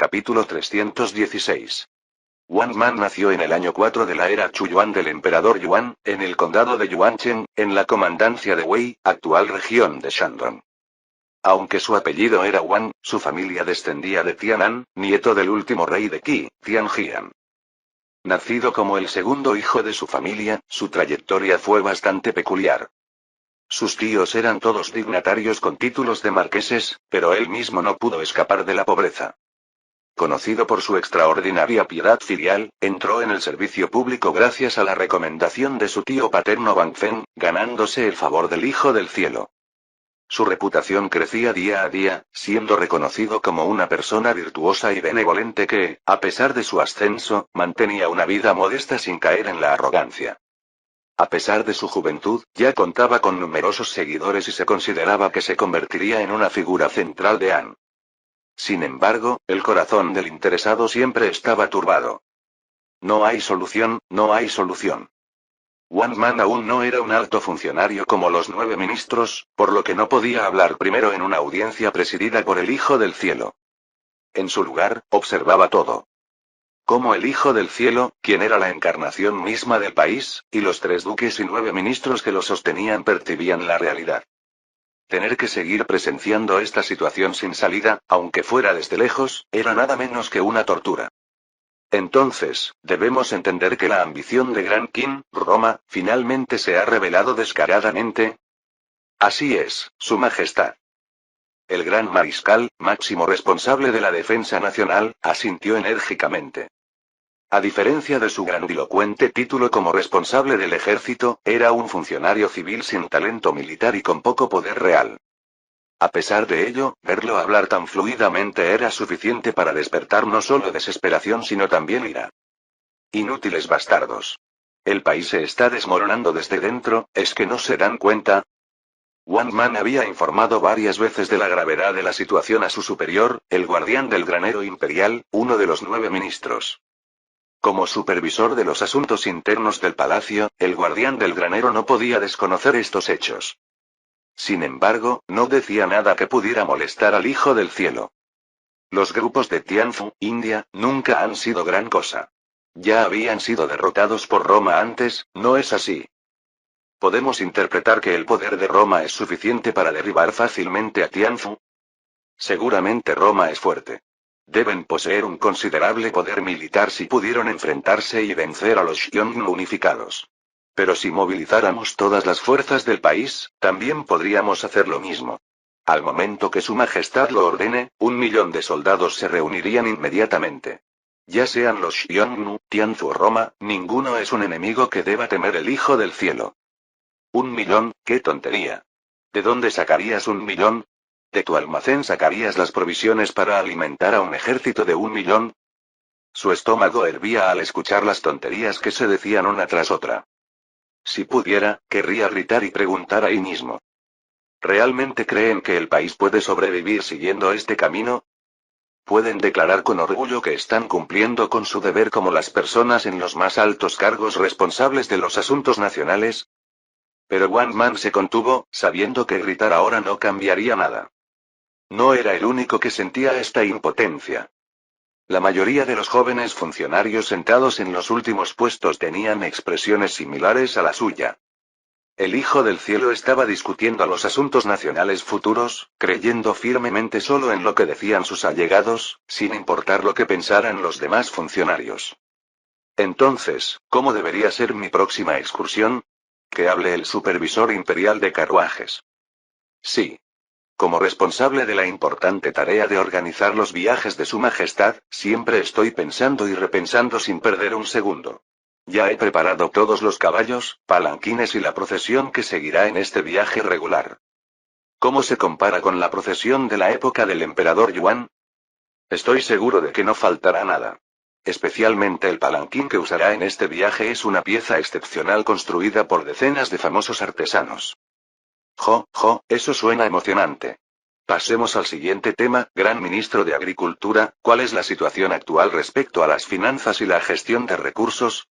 Capítulo 316. Wang Man nació en el año 4 de la era Chuyuan del emperador Yuan, en el condado de Yuancheng, en la comandancia de Wei, actual región de Shandong. Aunque su apellido era Wang, su familia descendía de Tianan, nieto del último rey de Qi, Tianjian. Nacido como el segundo hijo de su familia, su trayectoria fue bastante peculiar. Sus tíos eran todos dignatarios con títulos de marqueses, pero él mismo no pudo escapar de la pobreza. Conocido por su extraordinaria piedad filial, entró en el servicio público gracias a la recomendación de su tío paterno Wang Feng, ganándose el favor del Hijo del Cielo. Su reputación crecía día a día, siendo reconocido como una persona virtuosa y benevolente que, a pesar de su ascenso, mantenía una vida modesta sin caer en la arrogancia. A pesar de su juventud, ya contaba con numerosos seguidores y se consideraba que se convertiría en una figura central de Han. Sin embargo, el corazón del interesado siempre estaba turbado. No hay solución, no hay solución. Wang Man aún no era un alto funcionario como los 9 ministros, por lo que no podía hablar primero en una audiencia presidida por el Hijo del Cielo. En su lugar, observaba todo. Como el Hijo del Cielo, quien era la encarnación misma del país, y los 3 duques y 9 ministros que lo sostenían percibían la realidad. Tener que seguir presenciando esta situación sin salida, aunque fuera desde lejos, era nada menos que una tortura. Entonces, debemos entender que la ambición de Gran Qin, Roma, finalmente se ha revelado descaradamente. Así es, Su Majestad. El gran mariscal, máximo responsable de la defensa nacional, asintió enérgicamente. A diferencia de su grandilocuente título como responsable del ejército, era un funcionario civil sin talento militar y con poco poder real. A pesar de ello, verlo hablar tan fluidamente era suficiente para despertar no solo desesperación sino también ira. Inútiles bastardos. El país se está desmoronando desde dentro, ¿es que no se dan cuenta? Wang Man había informado varias veces de la gravedad de la situación a su superior, el guardián del granero imperial, uno de los 9 ministros. Como supervisor de los asuntos internos del palacio, el guardián del granero no podía desconocer estos hechos. Sin embargo, no decía nada que pudiera molestar al Hijo del Cielo. Los grupos de Tianfu, India, nunca han sido gran cosa. Ya habían sido derrotados por Roma antes, ¿no es así? ¿Podemos interpretar que el poder de Roma es suficiente para derribar fácilmente a Tianfu? Seguramente Roma es fuerte. Deben poseer un considerable poder militar si pudieron enfrentarse y vencer a los Xiongnu unificados. Pero si movilizáramos todas las fuerzas del país, también podríamos hacer lo mismo. Al momento que Su Majestad lo ordene, 1 millón de soldados se reunirían inmediatamente. Ya sean los Xiongnu, Tianfu o Roma, ninguno es un enemigo que deba temer el Hijo del Cielo. 1 millón, qué tontería. ¿De dónde sacarías 1 millón? ¿De tu almacén sacarías las provisiones para alimentar a un ejército de 1 millón? Su estómago hervía al escuchar las tonterías que se decían una tras otra. Si pudiera, querría gritar y preguntar ahí mismo. ¿Realmente creen que el país puede sobrevivir siguiendo este camino? ¿Pueden declarar con orgullo que están cumpliendo con su deber como las personas en los más altos cargos responsables de los asuntos nacionales? Pero Wang Man se contuvo, sabiendo que gritar ahora no cambiaría nada. No era el único que sentía esta impotencia. La mayoría de los jóvenes funcionarios sentados en los últimos puestos tenían expresiones similares a la suya. El Hijo del Cielo estaba discutiendo los asuntos nacionales futuros, creyendo firmemente solo en lo que decían sus allegados, sin importar lo que pensaran los demás funcionarios. Entonces, ¿cómo debería ser mi próxima excursión? Que hable el supervisor imperial de carruajes. Sí. Como responsable de la importante tarea de organizar los viajes de Su Majestad, siempre estoy pensando y repensando sin perder un segundo. Ya he preparado todos los caballos, palanquines y la procesión que seguirá en este viaje regular. ¿Cómo se compara con la procesión de la época del emperador Yuan? Estoy seguro de que no faltará nada. Especialmente el palanquín que usará en este viaje es una pieza excepcional construida por decenas de famosos artesanos. Eso suena emocionante. Pasemos al siguiente tema, Gran Ministro de Agricultura, ¿cuál es la situación actual respecto a las finanzas y la gestión de recursos?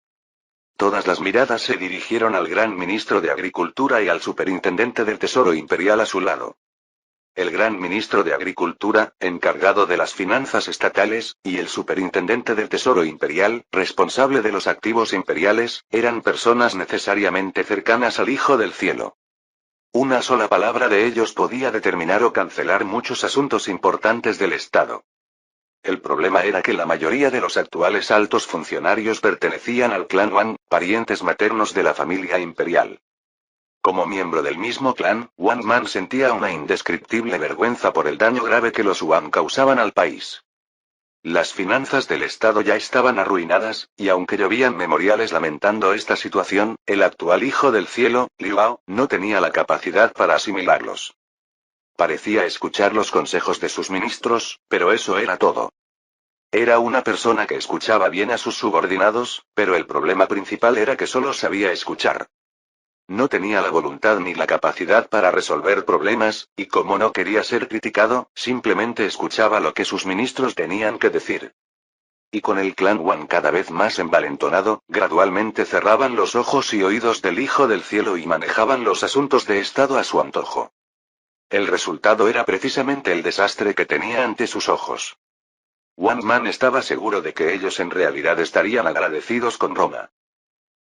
Todas las miradas se dirigieron al Gran Ministro de Agricultura y al Superintendente del Tesoro Imperial a su lado. el gran ministro de Agricultura, encargado de las finanzas estatales, y el superintendente del Tesoro Imperial, responsable de los activos imperiales, eran personas necesariamente cercanas al Hijo del Cielo. Una sola palabra de ellos podía determinar o cancelar muchos asuntos importantes del Estado. El problema era que la mayoría de los actuales altos funcionarios pertenecían al clan Wan, parientes maternos de la familia imperial. Como miembro del mismo clan, Wang Man sentía una indescriptible vergüenza por el daño grave que los Wang causaban al país. Las finanzas del Estado ya estaban arruinadas, y aunque llovían memoriales lamentando esta situación, el actual Hijo del Cielo, Liu, no tenía la capacidad para asimilarlos. Parecía escuchar los consejos de sus ministros, pero eso era todo. Era una persona que escuchaba bien a sus subordinados, pero el problema principal era que solo sabía escuchar. No tenía la voluntad ni la capacidad para resolver problemas, y como no quería ser criticado, simplemente escuchaba lo que sus ministros tenían que decir. Y con el clan Wan cada vez más envalentonado, gradualmente cerraban los ojos y oídos del Hijo del Cielo y manejaban los asuntos de Estado a su antojo. El resultado era precisamente el desastre que tenía ante sus ojos. Wang Man estaba seguro de que ellos en realidad estarían agradecidos con Roma.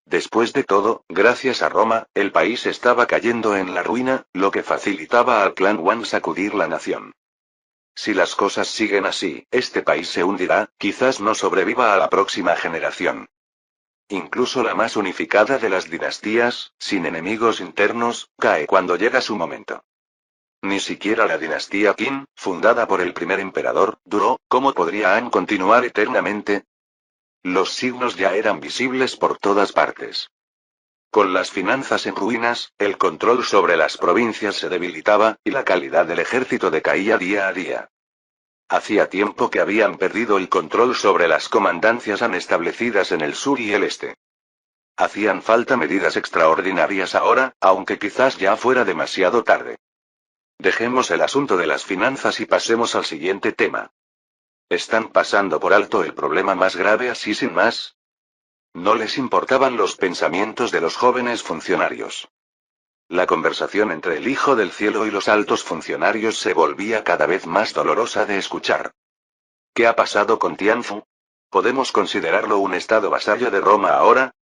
Después de todo, gracias a Roma, el país estaba cayendo en la ruina, lo que facilitaba al clan Wan sacudir la nación. Si las cosas siguen así, este país se hundirá, quizás no sobreviva a la próxima generación. Incluso la más unificada de las dinastías, sin enemigos internos, cae cuando llega su momento. Ni siquiera la dinastía Qin, fundada por el primer emperador, duró. ¿Cómo podría Han continuar eternamente? Los signos ya eran visibles por todas partes. Con las finanzas en ruinas, el control sobre las provincias se debilitaba, y la calidad del ejército decaía día a día. Hacía tiempo que habían perdido el control sobre las comandancias Han establecidas en el sur y el este. Hacían falta medidas extraordinarias ahora, aunque quizás ya fuera demasiado tarde. Dejemos el asunto de las finanzas y pasemos al siguiente tema. ¿Están pasando por alto el problema más grave así sin más? No les importaban los pensamientos de los jóvenes funcionarios. La conversación entre el Hijo del Cielo y los altos funcionarios se volvía cada vez más dolorosa de escuchar. ¿Qué ha pasado con Tianfu? ¿Podemos considerarlo un estado vasallo de Roma ahora?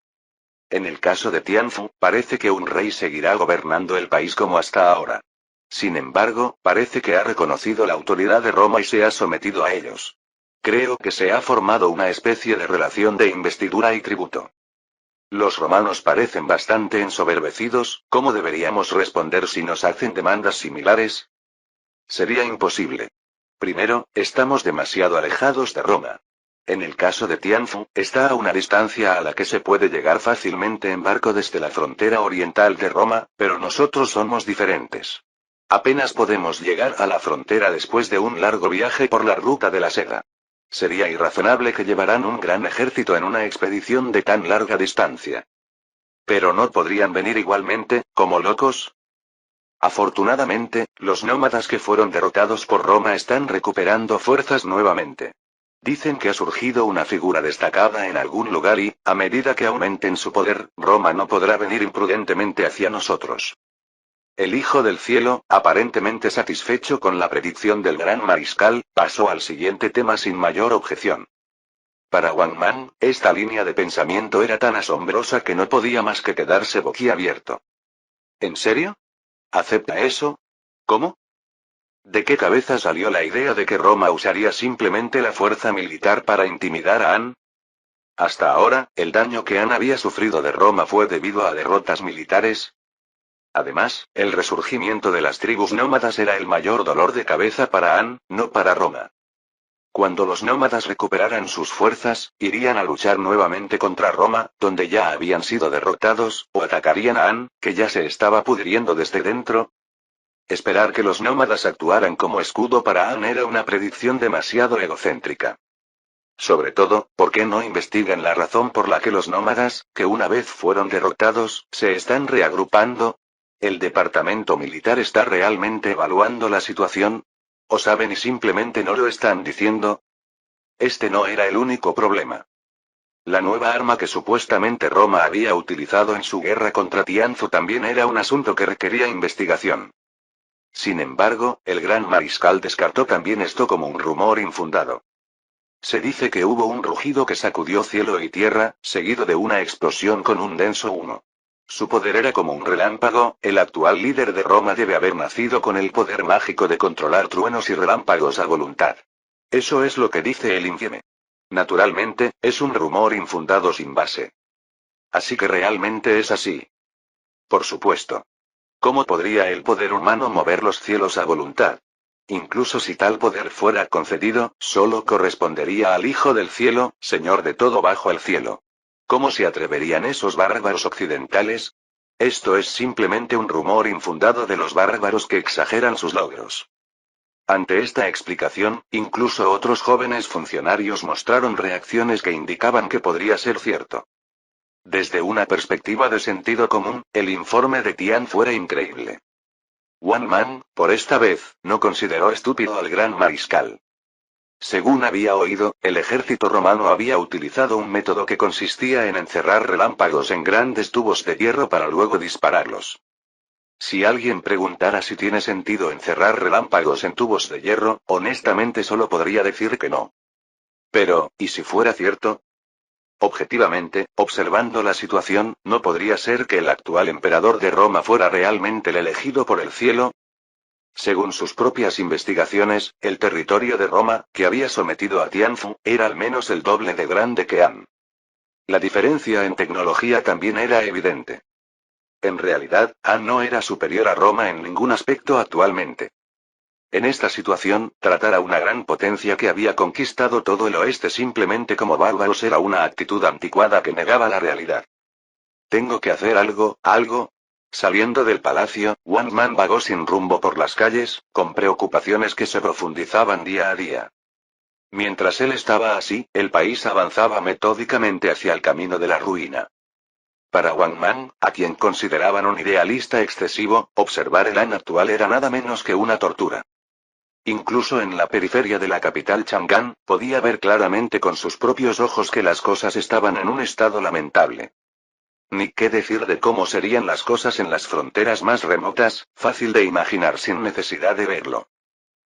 En el caso de Tianfu, parece que un rey seguirá gobernando el país como hasta ahora. Sin embargo, parece que ha reconocido la autoridad de Roma y se ha sometido a ellos. Creo que se ha formado una especie de relación de investidura y tributo. Los romanos parecen bastante ensoberbecidos. ¿Cómo deberíamos responder si nos hacen demandas similares? Sería imposible. Primero, estamos demasiado alejados de Roma. En el caso de Tianfu, está a una distancia a la que se puede llegar fácilmente en barco desde la frontera oriental de Roma, pero nosotros somos diferentes. Apenas podemos llegar a la frontera después de un largo viaje por la ruta de la seda. Sería irrazonable que llevaran un gran ejército en una expedición de tan larga distancia. ¿Pero no podrían venir igualmente, como locos? Afortunadamente, los nómadas que fueron derrotados por Roma están recuperando fuerzas nuevamente. Dicen que ha surgido una figura destacada en algún lugar y, a medida que aumenten su poder, Roma no podrá venir imprudentemente hacia nosotros. El Hijo del Cielo, aparentemente satisfecho con la predicción del gran mariscal, pasó al siguiente tema sin mayor objeción. Para Wang Man, esta línea de pensamiento era tan asombrosa que no podía más que quedarse boquiabierto. ¿En serio? ¿Acepta eso? ¿Cómo? ¿De qué cabeza salió la idea de que Roma usaría simplemente la fuerza militar para intimidar a Han? Hasta ahora, el daño que Han había sufrido de Roma fue debido a derrotas militares. Además, el resurgimiento de las tribus nómadas era el mayor dolor de cabeza para Han, no para Roma. Cuando los nómadas recuperaran sus fuerzas, irían a luchar nuevamente contra Roma, donde ya habían sido derrotados, o atacarían a Han, que ya se estaba pudriendo desde dentro. Esperar que los nómadas actuaran como escudo para Han era una predicción demasiado egocéntrica. Sobre todo, ¿por qué no investigan la razón por la que los nómadas, que una vez fueron derrotados, se están reagrupando? ¿El departamento militar está realmente evaluando la situación? ¿O saben y simplemente no lo están diciendo? Este no era el único problema. La nueva arma que supuestamente Roma había utilizado en su guerra contra Tianfu también era un asunto que requería investigación. Sin embargo, el gran mariscal descartó también esto como un rumor infundado. Se dice que hubo un rugido que sacudió cielo y tierra, seguido de una explosión con un denso humo. Su poder era como un relámpago, el actual líder de Roma debe haber nacido con el poder mágico de controlar truenos y relámpagos a voluntad. Eso es lo que dice el infieme. Naturalmente, es un rumor infundado sin base. Así que realmente es así. Por supuesto. ¿Cómo podría el poder humano mover los cielos a voluntad? Incluso si tal poder fuera concedido, solo correspondería al Hijo del Cielo, Señor de todo bajo el cielo. ¿Cómo se atreverían esos bárbaros occidentales? Esto es simplemente un rumor infundado de los bárbaros que exageran sus logros. Ante esta explicación, incluso otros jóvenes funcionarios mostraron reacciones que indicaban que podría ser cierto. Desde una perspectiva de sentido común, el informe de Tian fuera increíble. One Man, por esta vez, no consideró estúpido al gran mariscal. Según había oído, el ejército romano había utilizado un método que consistía en encerrar relámpagos en grandes tubos de hierro para luego dispararlos. Si alguien preguntara si tiene sentido encerrar relámpagos en tubos de hierro, honestamente solo podría decir que no. Pero, ¿y si fuera cierto? Objetivamente, observando la situación, ¿no podría ser que el actual emperador de Roma fuera realmente el elegido por el cielo? Según sus propias investigaciones, el territorio de Roma, que había sometido a Tianfu, era al menos el doble de grande que Han. La diferencia en tecnología también era evidente. En realidad, Han no era superior a Roma en ningún aspecto actualmente. En esta situación, tratar a una gran potencia que había conquistado todo el oeste simplemente como bárbaros era una actitud anticuada que negaba la realidad. Tengo que hacer algo, algo. Saliendo del palacio, One Man vagó sin rumbo por las calles, con preocupaciones que se profundizaban día a día. Mientras él estaba así, el país avanzaba metódicamente hacia el camino de la ruina. Para One Man, a quien consideraban un idealista excesivo, observar el Han actual era nada menos que una tortura. Incluso en la periferia de la capital Chang'an, podía ver claramente con sus propios ojos que las cosas estaban en un estado lamentable. Ni qué decir de cómo serían las cosas en las fronteras más remotas, fácil de imaginar sin necesidad de verlo.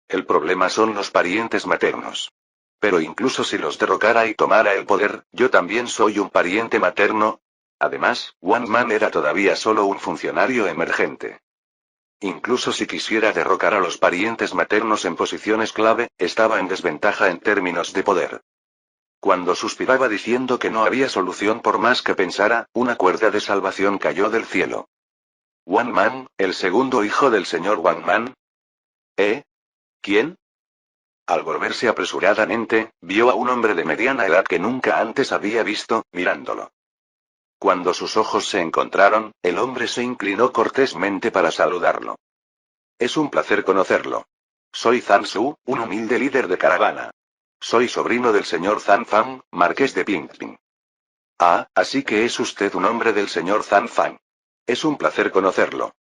El problema son los parientes maternos. Pero incluso si los derrocara y tomara el poder, yo también soy un pariente materno. Además, One Man era todavía solo un funcionario emergente. Incluso si quisiera derrocar a los parientes maternos en posiciones clave, estaba en desventaja en términos de poder. Cuando suspiraba diciendo que no había solución por más que pensara, una cuerda de salvación cayó del cielo. One Man, el segundo hijo del señor One Man. ¿Eh? ¿Quién? Al volverse apresuradamente, vio a un hombre de mediana edad que nunca antes había visto, mirándolo. Cuando sus ojos se encontraron, el hombre se inclinó cortésmente para saludarlo. Es un placer conocerlo. Soy Zhang Su, un humilde líder de caravana. Soy sobrino del señor Zhang Fang, marqués de Pingping. Ah, así que es usted un hombre del señor Zhang Fang. Es un placer conocerlo.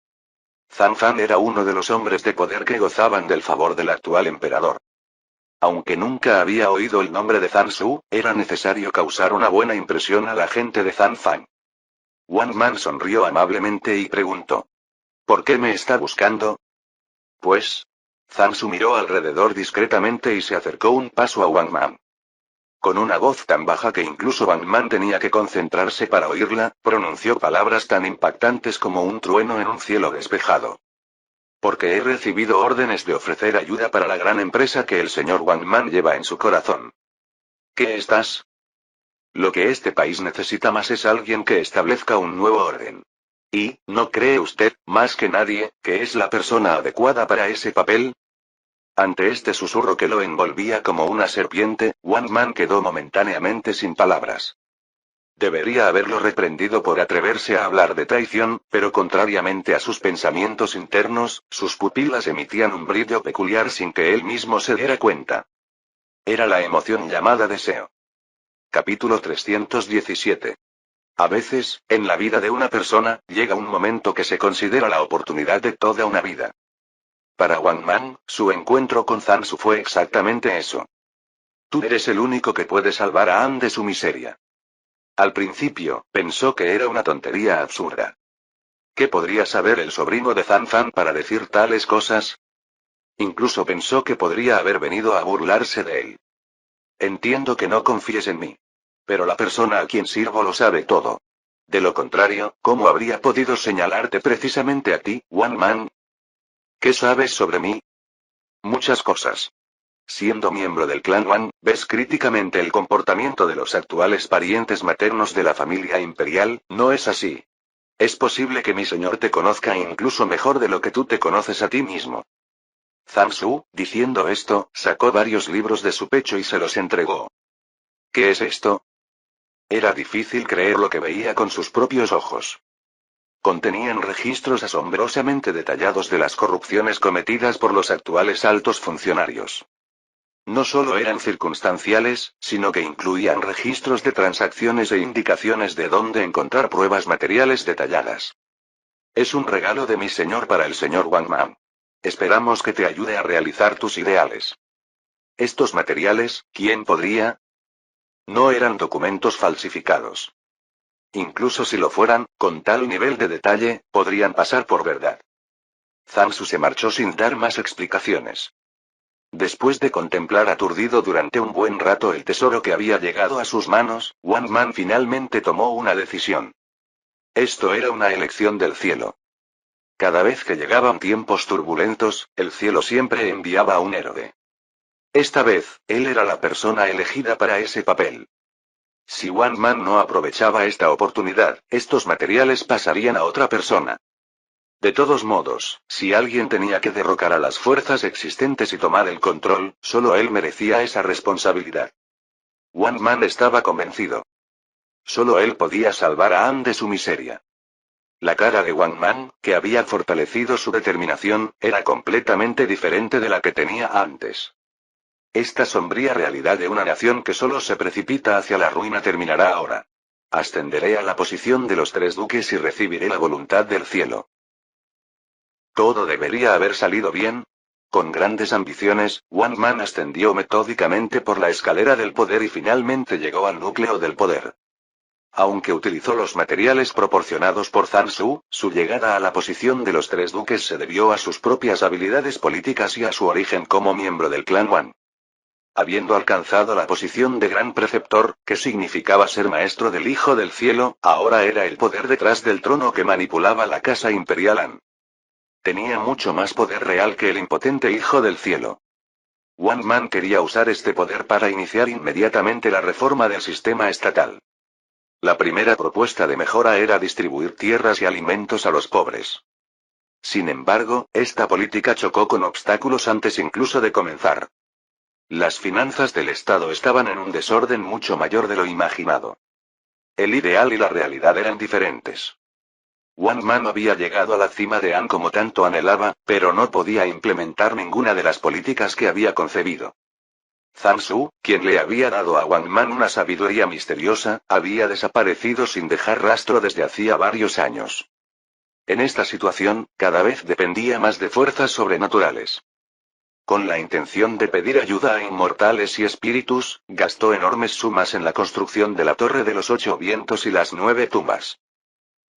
Zhang Fang era uno de los hombres de poder que gozaban del favor del actual emperador. Aunque nunca había oído el nombre de Zhang Su, era necesario causar una buena impresión a la gente de Zhang Fang. One Man sonrió amablemente y preguntó. ¿Por qué me está buscando? Pues. Zhang Su miró alrededor discretamente y se acercó un paso a Wang Man. Con una voz tan baja que incluso Wang Man tenía que concentrarse para oírla, pronunció palabras tan impactantes como un trueno en un cielo despejado. Porque he recibido órdenes de ofrecer ayuda para la gran empresa que el señor Wang Man lleva en su corazón. ¿Qué estás? Lo que este país necesita más es alguien que establezca un nuevo orden. ¿Y, no cree usted, más que nadie, que es la persona adecuada para ese papel? Ante este susurro que lo envolvía como una serpiente, One Man quedó momentáneamente sin palabras. Debería haberlo reprendido por atreverse a hablar de traición, pero contrariamente a sus pensamientos internos, sus pupilas emitían un brillo peculiar sin que él mismo se diera cuenta. Era la emoción llamada deseo. Capítulo 317. A veces, en la vida de una persona, llega un momento que se considera la oportunidad de toda una vida. Para Wang Man, su encuentro con Zhang Su fue exactamente eso. Tú eres el único que puede salvar a Han de su miseria. Al principio, pensó que era una tontería absurda. ¿Qué podría saber el sobrino de Zan Fan para decir tales cosas? Incluso pensó que podría haber venido a burlarse de él. Entiendo que no confíes en mí. Pero la persona a quien sirvo lo sabe todo. De lo contrario, ¿cómo habría podido señalarte precisamente a ti, One Man? ¿Qué sabes sobre mí? Muchas cosas. Siendo miembro del clan Wan, ves críticamente el comportamiento de los actuales parientes maternos de la familia imperial, ¿no es así? Es posible que mi señor te conozca incluso mejor de lo que tú te conoces a ti mismo. Zhang Su, diciendo esto, sacó varios libros de su pecho y se los entregó. ¿Qué es esto? Era difícil creer lo que veía con sus propios ojos. Contenían registros asombrosamente detallados de las corrupciones cometidas por los actuales altos funcionarios. No solo eran circunstanciales, sino que incluían registros de transacciones e indicaciones de dónde encontrar pruebas materiales detalladas. Es un regalo de mi señor para el señor Wang Man. Esperamos que te ayude a realizar tus ideales. Estos materiales, ¿quién podría? No eran documentos falsificados. Incluso si lo fueran, con tal nivel de detalle, podrían pasar por verdad. Zhang Su se marchó sin dar más explicaciones. Después de contemplar aturdido durante un buen rato el tesoro que había llegado a sus manos, Wang Man finalmente tomó una decisión. Esto era una elección del cielo. Cada vez que llegaban tiempos turbulentos, el cielo siempre enviaba a un héroe. Esta vez, él era la persona elegida para ese papel. Si Wang Man no aprovechaba esta oportunidad, estos materiales pasarían a otra persona. De todos modos, si alguien tenía que derrocar a las fuerzas existentes y tomar el control, solo él merecía esa responsabilidad. Wang Man estaba convencido. Solo él podía salvar a Anne de su miseria. La cara de Wang Man, que había fortalecido su determinación, era completamente diferente de la que tenía antes. Esta sombría realidad de una nación que solo se precipita hacia la ruina terminará ahora. Ascenderé a la posición de los tres duques y recibiré la voluntad del cielo. Todo debería haber salido bien. Con grandes ambiciones, Wang Man ascendió metódicamente por la escalera del poder y finalmente llegó al núcleo del poder. Aunque utilizó los materiales proporcionados por Zhang Su, su llegada a la posición de los tres duques se debió a sus propias habilidades políticas y a su origen como miembro del clan Wan. Habiendo alcanzado la posición de gran preceptor, que significaba ser maestro del Hijo del Cielo, ahora era el poder detrás del trono que manipulaba la casa imperial Han. Tenía mucho más poder real que el impotente Hijo del Cielo. Wang Man quería usar este poder para iniciar inmediatamente la reforma del sistema estatal. La primera propuesta de mejora era distribuir tierras y alimentos a los pobres. Sin embargo, esta política chocó con obstáculos antes incluso de comenzar. Las finanzas del Estado estaban en un desorden mucho mayor de lo imaginado. El ideal y la realidad eran diferentes. Wang Man había llegado a la cima de Han como tanto anhelaba, pero no podía implementar ninguna de las políticas que había concebido. Zhang Su, quien le había dado a Wang Man una sabiduría misteriosa, había desaparecido sin dejar rastro desde hacía varios años. En esta situación, cada vez dependía más de fuerzas sobrenaturales. Con la intención de pedir ayuda a inmortales y espíritus, gastó enormes sumas en la construcción de la Torre de los Ocho Vientos y las 9 tumbas.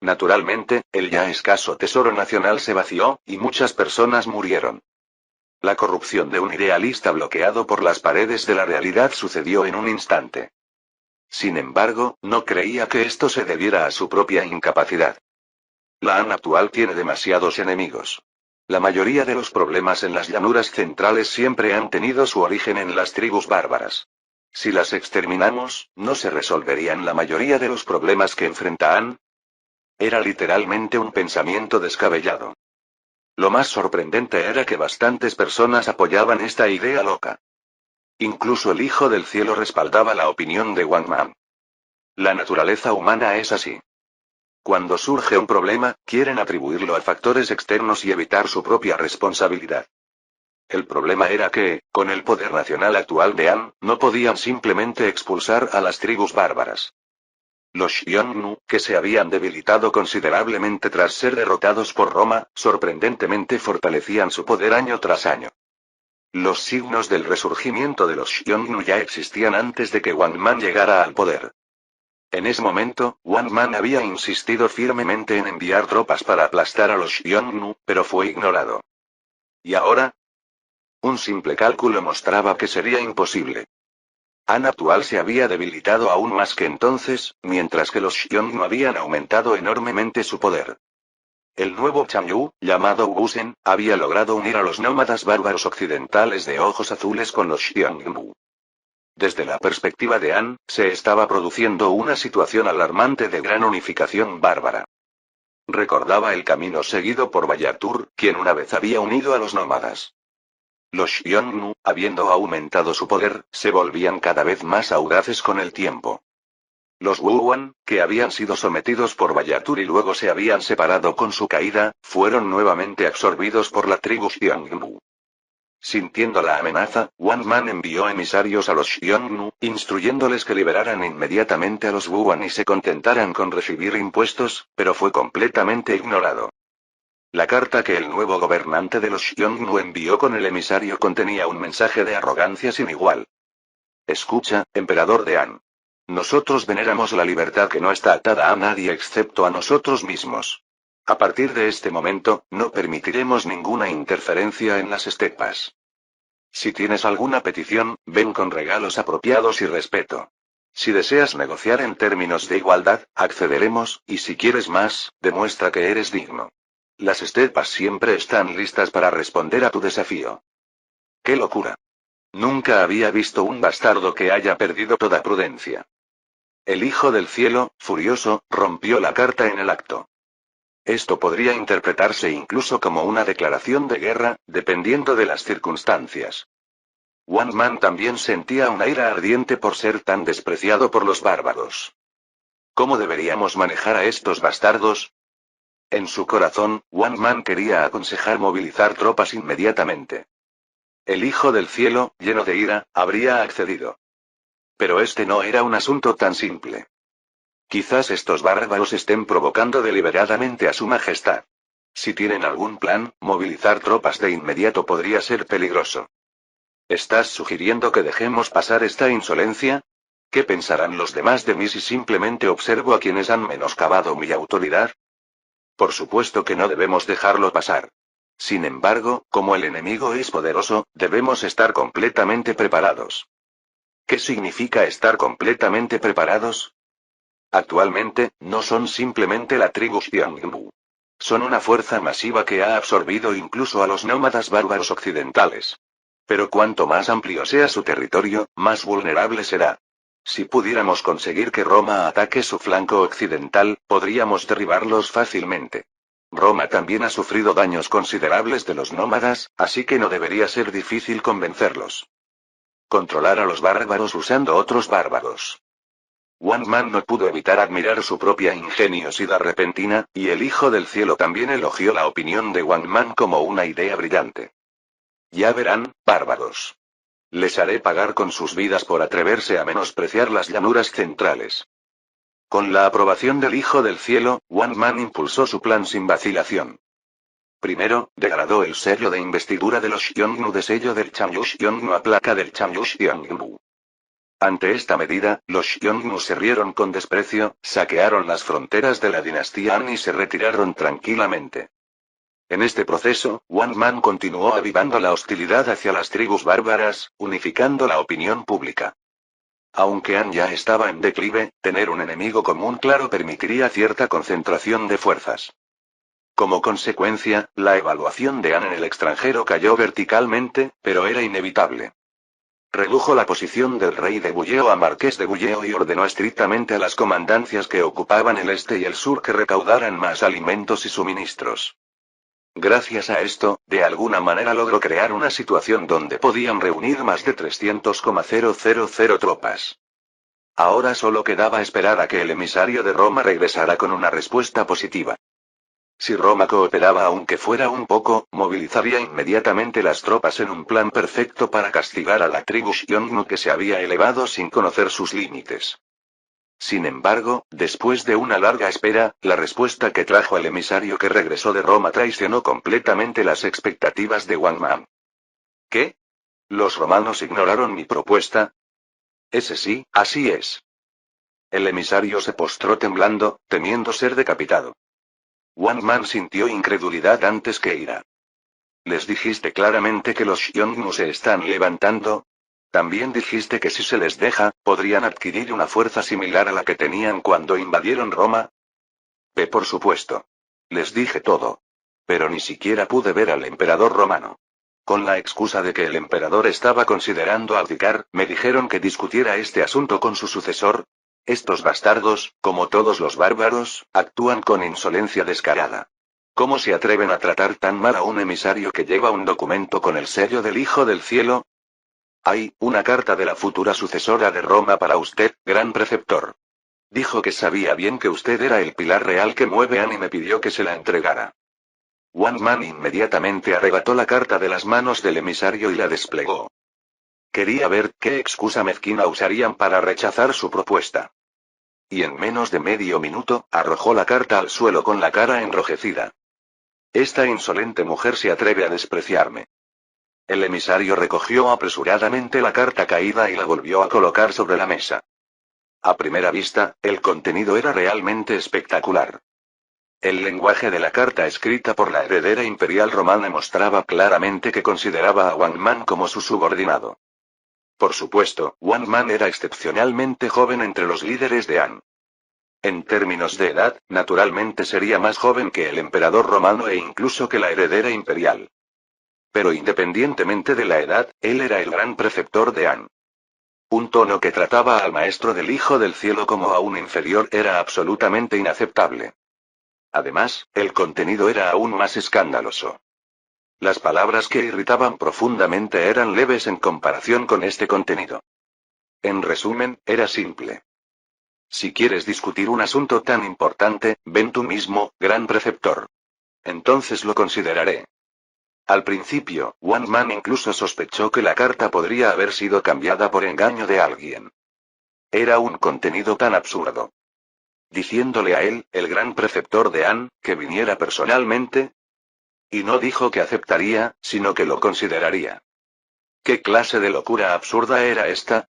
Naturalmente, el ya escaso tesoro nacional se vació, y muchas personas murieron. La corrupción de un idealista bloqueado por las paredes de la realidad sucedió en un instante. Sin embargo, no creía que esto se debiera a su propia incapacidad. La Han actual tiene demasiados enemigos. La mayoría de los problemas en las llanuras centrales siempre han tenido su origen en las tribus bárbaras. Si las exterminamos, ¿no se resolverían la mayoría de los problemas que enfrenta Han? Era literalmente un pensamiento descabellado. Lo más sorprendente era que bastantes personas apoyaban esta idea loca. Incluso el Hijo del Cielo respaldaba la opinión de Wang Man. La naturaleza humana es así. Cuando surge un problema, quieren atribuirlo a factores externos y evitar su propia responsabilidad. El problema era que, con el poder nacional actual de Han, no podían simplemente expulsar a las tribus bárbaras. Los Xiongnu, que se habían debilitado considerablemente tras ser derrotados por Roma, sorprendentemente fortalecían su poder año tras año. Los signos del resurgimiento de los Xiongnu ya existían antes de que Wang Man llegara al poder. En ese momento, Wang Man había insistido firmemente en enviar tropas para aplastar a los Xiongnu, pero fue ignorado. ¿Y ahora? Un simple cálculo mostraba que sería imposible. Han actual se había debilitado aún más que entonces, mientras que los Xiongnu habían aumentado enormemente su poder. El nuevo Changyu, llamado Wusen, había logrado unir a los nómadas bárbaros occidentales de ojos azules con los Xiongnu. Desde la perspectiva de An, se estaba produciendo una situación alarmante de gran unificación bárbara. Recordaba el camino seguido por Bayatur, quien una vez había unido a los nómadas. Los Xiongnu, habiendo aumentado su poder, se volvían cada vez más audaces con el tiempo. Los Wuwan, que habían sido sometidos por Bayatur y luego se habían separado con su caída, fueron nuevamente absorbidos por la tribu Xiongnu. Sintiendo la amenaza, Wang Man envió emisarios a los Xiongnu, instruyéndoles que liberaran inmediatamente a los Wuwan y se contentaran con recibir impuestos, pero fue completamente ignorado. La carta que el nuevo gobernante de los Xiongnu envió con el emisario contenía un mensaje de arrogancia sin igual. Escucha, emperador de An. Nosotros veneramos la libertad que no está atada a nadie excepto a nosotros mismos. A partir de este momento, no permitiremos ninguna interferencia en las estepas. Si tienes alguna petición, ven con regalos apropiados y respeto. Si deseas negociar en términos de igualdad, accederemos, y si quieres más, demuestra que eres digno. Las estepas siempre están listas para responder a tu desafío. ¡Qué locura! Nunca había visto un bastardo que haya perdido toda prudencia. El Hijo del Cielo, furioso, rompió la carta en el acto. Esto podría interpretarse incluso como una declaración de guerra, dependiendo de las circunstancias. Wang Man también sentía una ira ardiente por ser tan despreciado por los bárbaros. ¿Cómo deberíamos manejar a estos bastardos? En su corazón, Wang Man quería aconsejar movilizar tropas inmediatamente. El Hijo del Cielo, lleno de ira, habría accedido. Pero este no era un asunto tan simple. Quizás estos bárbaros estén provocando deliberadamente a su majestad. Si tienen algún plan, movilizar tropas de inmediato podría ser peligroso. ¿Estás sugiriendo que dejemos pasar esta insolencia? ¿Qué pensarán los demás de mí si simplemente observo a quienes han menoscabado mi autoridad? Por supuesto que no debemos dejarlo pasar. Sin embargo, como el enemigo es poderoso, debemos estar completamente preparados. ¿Qué significa estar completamente preparados? Actualmente, no son simplemente la tribu Xiongnu. Son una fuerza masiva que ha absorbido incluso a los nómadas bárbaros occidentales. Pero cuanto más amplio sea su territorio, más vulnerable será. Si pudiéramos conseguir que Roma ataque su flanco occidental, podríamos derribarlos fácilmente. Roma también ha sufrido daños considerables de los nómadas, así que no debería ser difícil convencerlos. Controlar a los bárbaros usando otros bárbaros. Wang Man no pudo evitar admirar su propia ingeniosidad repentina, y el Hijo del Cielo también elogió la opinión de Wang Man como una idea brillante. Ya verán, bárbaros. Les haré pagar con sus vidas por atreverse a menospreciar las llanuras centrales. Con la aprobación del Hijo del Cielo, Wang Man impulsó su plan sin vacilación. Primero, degradó el sello de investidura de los Xiongnu de sello del Changyu Xiongnu a placa del Changyu Xiongnu. Ante esta medida, los Xiongnu se rieron con desprecio, saquearon las fronteras de la dinastía Han y se retiraron tranquilamente. En este proceso, Wang Man continuó avivando la hostilidad hacia las tribus bárbaras, unificando la opinión pública. Aunque Han ya estaba en declive, tener un enemigo común claro permitiría cierta concentración de fuerzas. Como consecuencia, la evaluación de Han en el extranjero cayó verticalmente, pero era inevitable. Redujo la posición del rey de Bulleo a marqués de Bulleo y ordenó estrictamente a las comandancias que ocupaban el este y el sur que recaudaran más alimentos y suministros. Gracias a esto, de alguna manera logró crear una situación donde podían reunir más de 300,000 tropas. Ahora solo quedaba esperar a que el emisario de Roma regresara con una respuesta positiva. Si Roma cooperaba aunque fuera un poco, movilizaría inmediatamente las tropas en un plan perfecto para castigar a la tribu Xiongnu que se había elevado sin conocer sus límites. Sin embargo, después de una larga espera, la respuesta que trajo el emisario que regresó de Roma traicionó completamente las expectativas de Wang Man. ¿Qué? ¿Los romanos ignoraron mi propuesta? Ese sí, así es. El emisario se postró temblando, temiendo ser decapitado. Wang Man sintió incredulidad antes que ira. ¿Les dijiste claramente que los Xiongnu se están levantando? También dijiste que si se les deja, podrían adquirir una fuerza similar a la que tenían cuando invadieron Roma. Por supuesto. Les dije todo. Pero ni siquiera pude ver al emperador romano. Con la excusa de que el emperador estaba considerando abdicar, me dijeron que discutiera este asunto con su sucesor. Estos bastardos, como todos los bárbaros, actúan con insolencia descarada. ¿Cómo se atreven a tratar tan mal a un emisario que lleva un documento con el sello del Hijo del Cielo? Hay una carta de la futura sucesora de Roma para usted, gran preceptor. Dijo que sabía bien que usted era el pilar real que mueve An y me pidió que se la entregara. Wang Man inmediatamente arrebató la carta de las manos del emisario y la desplegó. Quería ver qué excusa mezquina usarían para rechazar su propuesta. Y en menos de medio minuto, arrojó la carta al suelo con la cara enrojecida. Esta insolente mujer se atreve a despreciarme. El emisario recogió apresuradamente la carta caída y la volvió a colocar sobre la mesa. A primera vista, el contenido era realmente espectacular. El lenguaje de la carta escrita por la heredera imperial romana mostraba claramente que consideraba a Wang Man como su subordinado. Por supuesto, Wang Man era excepcionalmente joven entre los líderes de Han. En términos de edad, naturalmente sería más joven que el emperador romano e incluso que la heredera imperial. Pero independientemente de la edad, él era el gran preceptor de Han. Un tono que trataba al maestro del Hijo del Cielo como a un inferior era absolutamente inaceptable. Además, el contenido era aún más escandaloso. Las palabras que irritaban profundamente eran leves en comparación con este contenido. En resumen, era simple. Si quieres discutir un asunto tan importante, ven tú mismo, gran preceptor. Entonces lo consideraré. Al principio, Wang Man incluso sospechó que la carta podría haber sido cambiada por engaño de alguien. Era un contenido tan absurdo. Diciéndole a él, el gran preceptor de Han, que viniera personalmente. Y no dijo que aceptaría, sino que lo consideraría. ¿Qué clase de locura absurda era esta?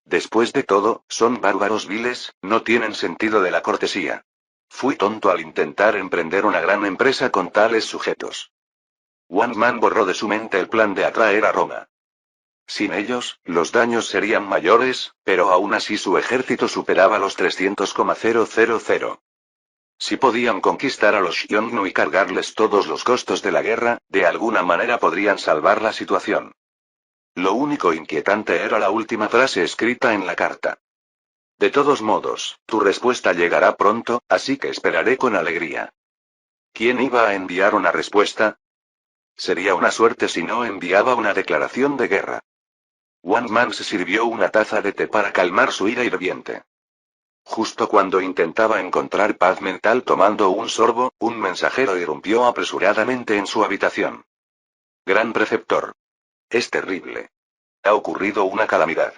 Después de todo, son bárbaros viles, no tienen sentido de la cortesía. Fui tonto al intentar emprender una gran empresa con tales sujetos. Wang Man borró de su mente el plan de atraer a Roma. Sin ellos, los daños serían mayores, pero aún así su ejército superaba los 300,000. Si podían conquistar a los Xiongnu y cargarles todos los costos de la guerra, de alguna manera podrían salvar la situación. Lo único inquietante era la última frase escrita en la carta. De todos modos, tu respuesta llegará pronto, así que esperaré con alegría. ¿Quién iba a enviar una respuesta? Sería una suerte si no enviaba una declaración de guerra. Wang Man se sirvió una taza de té para calmar su ira hirviente. Justo cuando intentaba encontrar paz mental tomando un sorbo, un mensajero irrumpió apresuradamente en su habitación. Gran preceptor. Es terrible. Ha ocurrido una calamidad.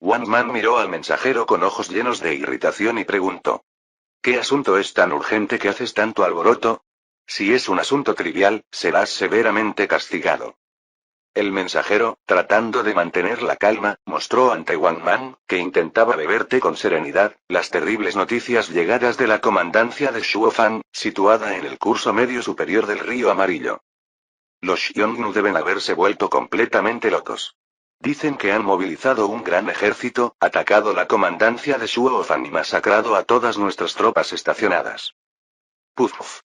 Wang Man miró al mensajero con ojos llenos de irritación y preguntó. ¿Qué asunto es tan urgente que haces tanto alboroto? Si es un asunto trivial, serás severamente castigado. El mensajero, tratando de mantener la calma, mostró ante Wang Man, que intentaba beber té con serenidad, las terribles noticias llegadas de la comandancia de Shuofan, situada en el curso medio superior del río Amarillo. Los Xiongnu deben haberse vuelto completamente locos. Dicen que han movilizado un gran ejército, atacado la comandancia de Shuofan y masacrado a todas nuestras tropas estacionadas. Puf.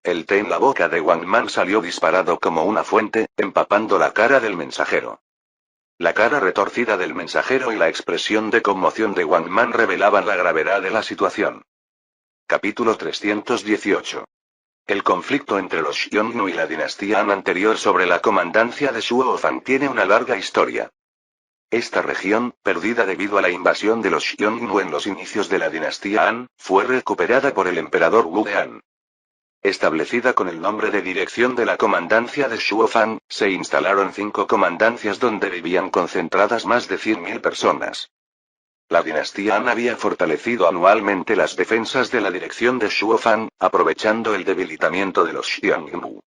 El té en la boca de Wang Man salió disparado como una fuente, empapando la cara del mensajero. La cara retorcida del mensajero y la expresión de conmoción de Wang Man revelaban la gravedad de la situación. Capítulo 318. El conflicto entre los Xiongnu y la dinastía Han anterior sobre la comandancia de Shuofan tiene una larga historia. Esta región, perdida debido a la invasión de los Xiongnu en los inicios de la dinastía Han, fue recuperada por el emperador Wu de Han. Establecida con el nombre de Dirección de la Comandancia de Shuofan, se instalaron 5 comandancias donde vivían concentradas más de 100.000 personas. La dinastía Han había fortalecido anualmente las defensas de la dirección de Shuofan, aprovechando el debilitamiento de los Xiongnu.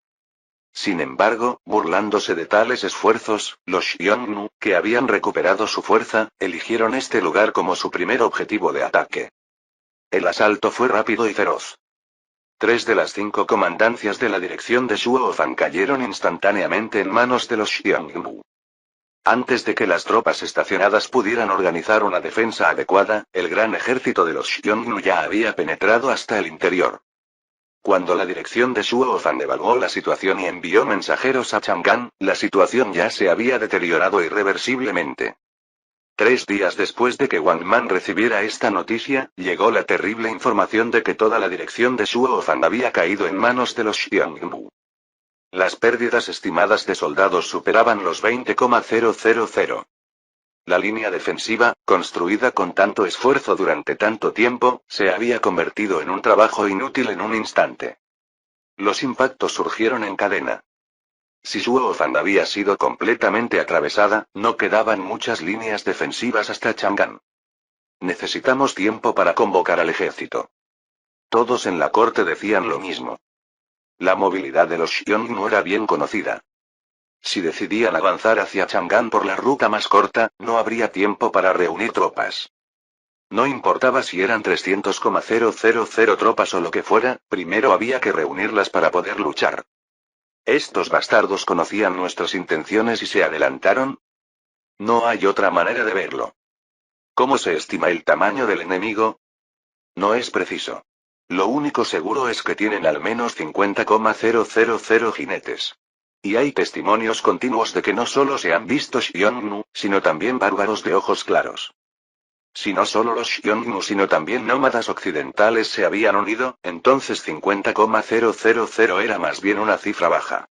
Sin embargo, burlándose de tales esfuerzos, los Xiongnu, que habían recuperado su fuerza, eligieron este lugar como su primer objetivo de ataque. El asalto fue rápido y feroz. 3 de las 5 comandancias de la dirección de Shuofan cayeron instantáneamente en manos de los Xiongnu. Antes de que las tropas estacionadas pudieran organizar una defensa adecuada, el gran ejército de los Xiongnu ya había penetrado hasta el interior. Cuando la dirección de Shuofan evaluó la situación y envió mensajeros a Chang'an, la situación ya se había deteriorado irreversiblemente. 3 días después de que Wang Man recibiera esta noticia, llegó la terrible información de que toda la dirección de Shuofan había caído en manos de los Xiongnu. Las pérdidas estimadas de soldados superaban los 20,000. La línea defensiva, construida con tanto esfuerzo durante tanto tiempo, se había convertido en un trabajo inútil en un instante. Los impactos surgieron en cadena. Si Shuofan había sido completamente atravesada, no quedaban muchas líneas defensivas hasta Chang'an. Necesitamos tiempo para convocar al ejército. Todos en la corte decían lo mismo. La movilidad de los Xiongnu era bien conocida. Si decidían avanzar hacia Chang'an por la ruta más corta, no habría tiempo para reunir tropas. No importaba si eran 300,000 tropas o lo que fuera, primero había que reunirlas para poder luchar. ¿Estos bastardos conocían nuestras intenciones y se adelantaron? No hay otra manera de verlo. ¿Cómo se estima el tamaño del enemigo? No es preciso. Lo único seguro es que tienen al menos 50,000 jinetes. Y hay testimonios continuos de que no solo se han visto Xiongnu, sino también bárbaros de ojos claros. Si no solo los Xiongnu sino también nómadas occidentales se habían unido, entonces 50,000 era más bien una cifra baja.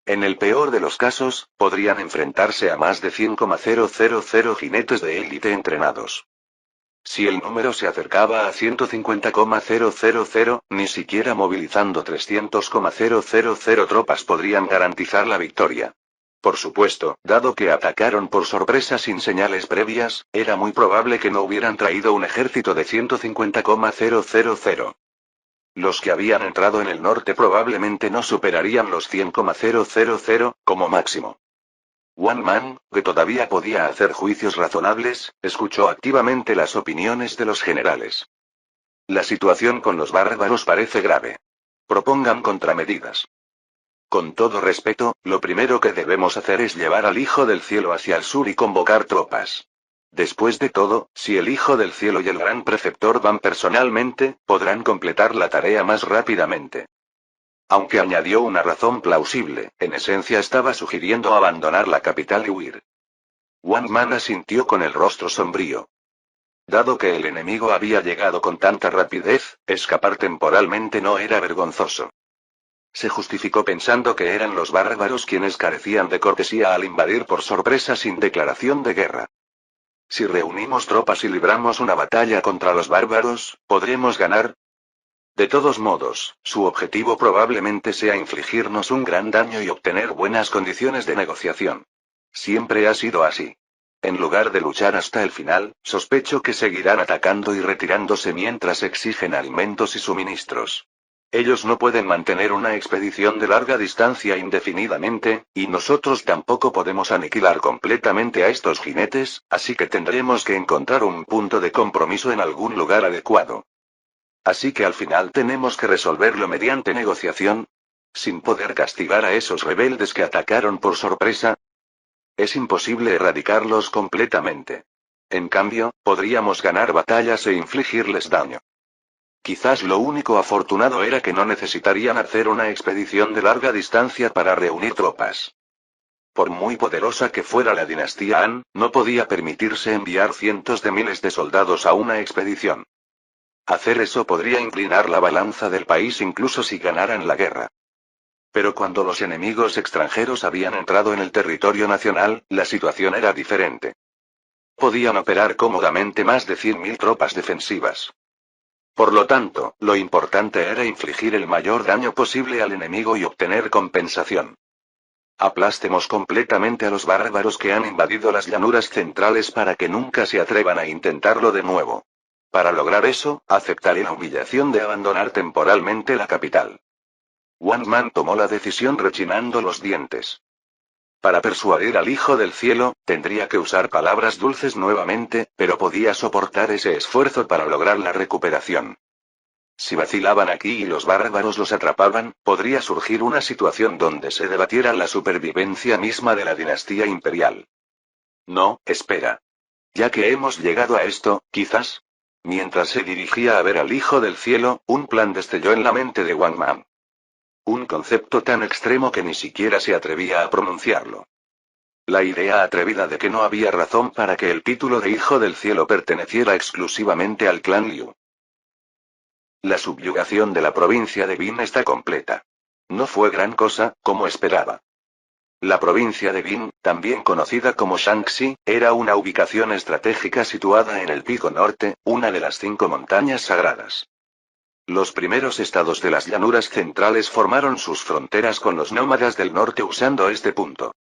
En el peor de los casos, podrían enfrentarse a más de 100,000 jinetes de élite entrenados. Si el número se acercaba a 150,000, ni siquiera movilizando 300,000 tropas podrían garantizar la victoria. Por supuesto, dado que atacaron por sorpresa sin señales previas, era muy probable que no hubieran traído un ejército de 150,000. Los que habían entrado en el norte probablemente no superarían los 100,000, como máximo. Wang Man, que todavía podía hacer juicios razonables, escuchó activamente las opiniones de los generales. La situación con los bárbaros parece grave. Propongan contramedidas. Con todo respeto, lo primero que debemos hacer es llevar al Hijo del Cielo hacia el sur y convocar tropas. Después de todo, si el Hijo del Cielo y el Gran Preceptor van personalmente, podrán completar la tarea más rápidamente. Aunque añadió una razón plausible, en esencia estaba sugiriendo abandonar la capital y huir. Wang Man asintió con el rostro sombrío. Dado que el enemigo había llegado con tanta rapidez, escapar temporalmente no era vergonzoso. Se justificó pensando que eran los bárbaros quienes carecían de cortesía al invadir por sorpresa sin declaración de guerra. Si reunimos tropas y libramos una batalla contra los bárbaros, ¿podremos ganar? De todos modos, su objetivo probablemente sea infligirnos un gran daño y obtener buenas condiciones de negociación. Siempre ha sido así. En lugar de luchar hasta el final, sospecho que seguirán atacando y retirándose mientras exigen alimentos y suministros. Ellos no pueden mantener una expedición de larga distancia indefinidamente, y nosotros tampoco podemos aniquilar completamente a estos jinetes, así que tendremos que encontrar un punto de compromiso en algún lugar adecuado. Así que al final tenemos que resolverlo mediante negociación. Sin poder castigar a esos rebeldes que atacaron por sorpresa. Es imposible erradicarlos completamente. En cambio, podríamos ganar batallas e infligirles daño. Quizás lo único afortunado era que no necesitarían hacer una expedición de larga distancia para reunir tropas. Por muy poderosa que fuera la dinastía Han, no podía permitirse enviar cientos de miles de soldados a una expedición. Hacer eso podría inclinar la balanza del país incluso si ganaran la guerra. Pero cuando los enemigos extranjeros habían entrado en el territorio nacional, la situación era diferente. Podían operar cómodamente más de 100.000 tropas defensivas. Por lo tanto, lo importante era infligir el mayor daño posible al enemigo y obtener compensación. Aplastemos completamente a los bárbaros que han invadido las llanuras centrales para que nunca se atrevan a intentarlo de nuevo. Para lograr eso, aceptaré la humillación de abandonar temporalmente la capital. One Man tomó la decisión rechinando los dientes. Para persuadir al Hijo del Cielo, tendría que usar palabras dulces nuevamente, pero podía soportar ese esfuerzo para lograr la recuperación. Si vacilaban aquí y los bárbaros los atrapaban, podría surgir una situación donde se debatiera la supervivencia misma de la dinastía imperial. No, espera. Ya que hemos llegado a esto, quizás. Mientras se dirigía a ver al Hijo del Cielo, un plan destelló en la mente de Wang Man. Un concepto tan extremo que ni siquiera se atrevía a pronunciarlo. La idea atrevida de que no había razón para que el título de Hijo del Cielo perteneciera exclusivamente al clan Liu. La subyugación de la provincia de Bin está completa. No fue gran cosa, como esperaba. La provincia de Bin, también conocida como Shaanxi, era una ubicación estratégica situada en el Pico Norte, una de las 5 montañas sagradas. Los primeros estados de las llanuras centrales formaron sus fronteras con los nómadas del norte usando este punto.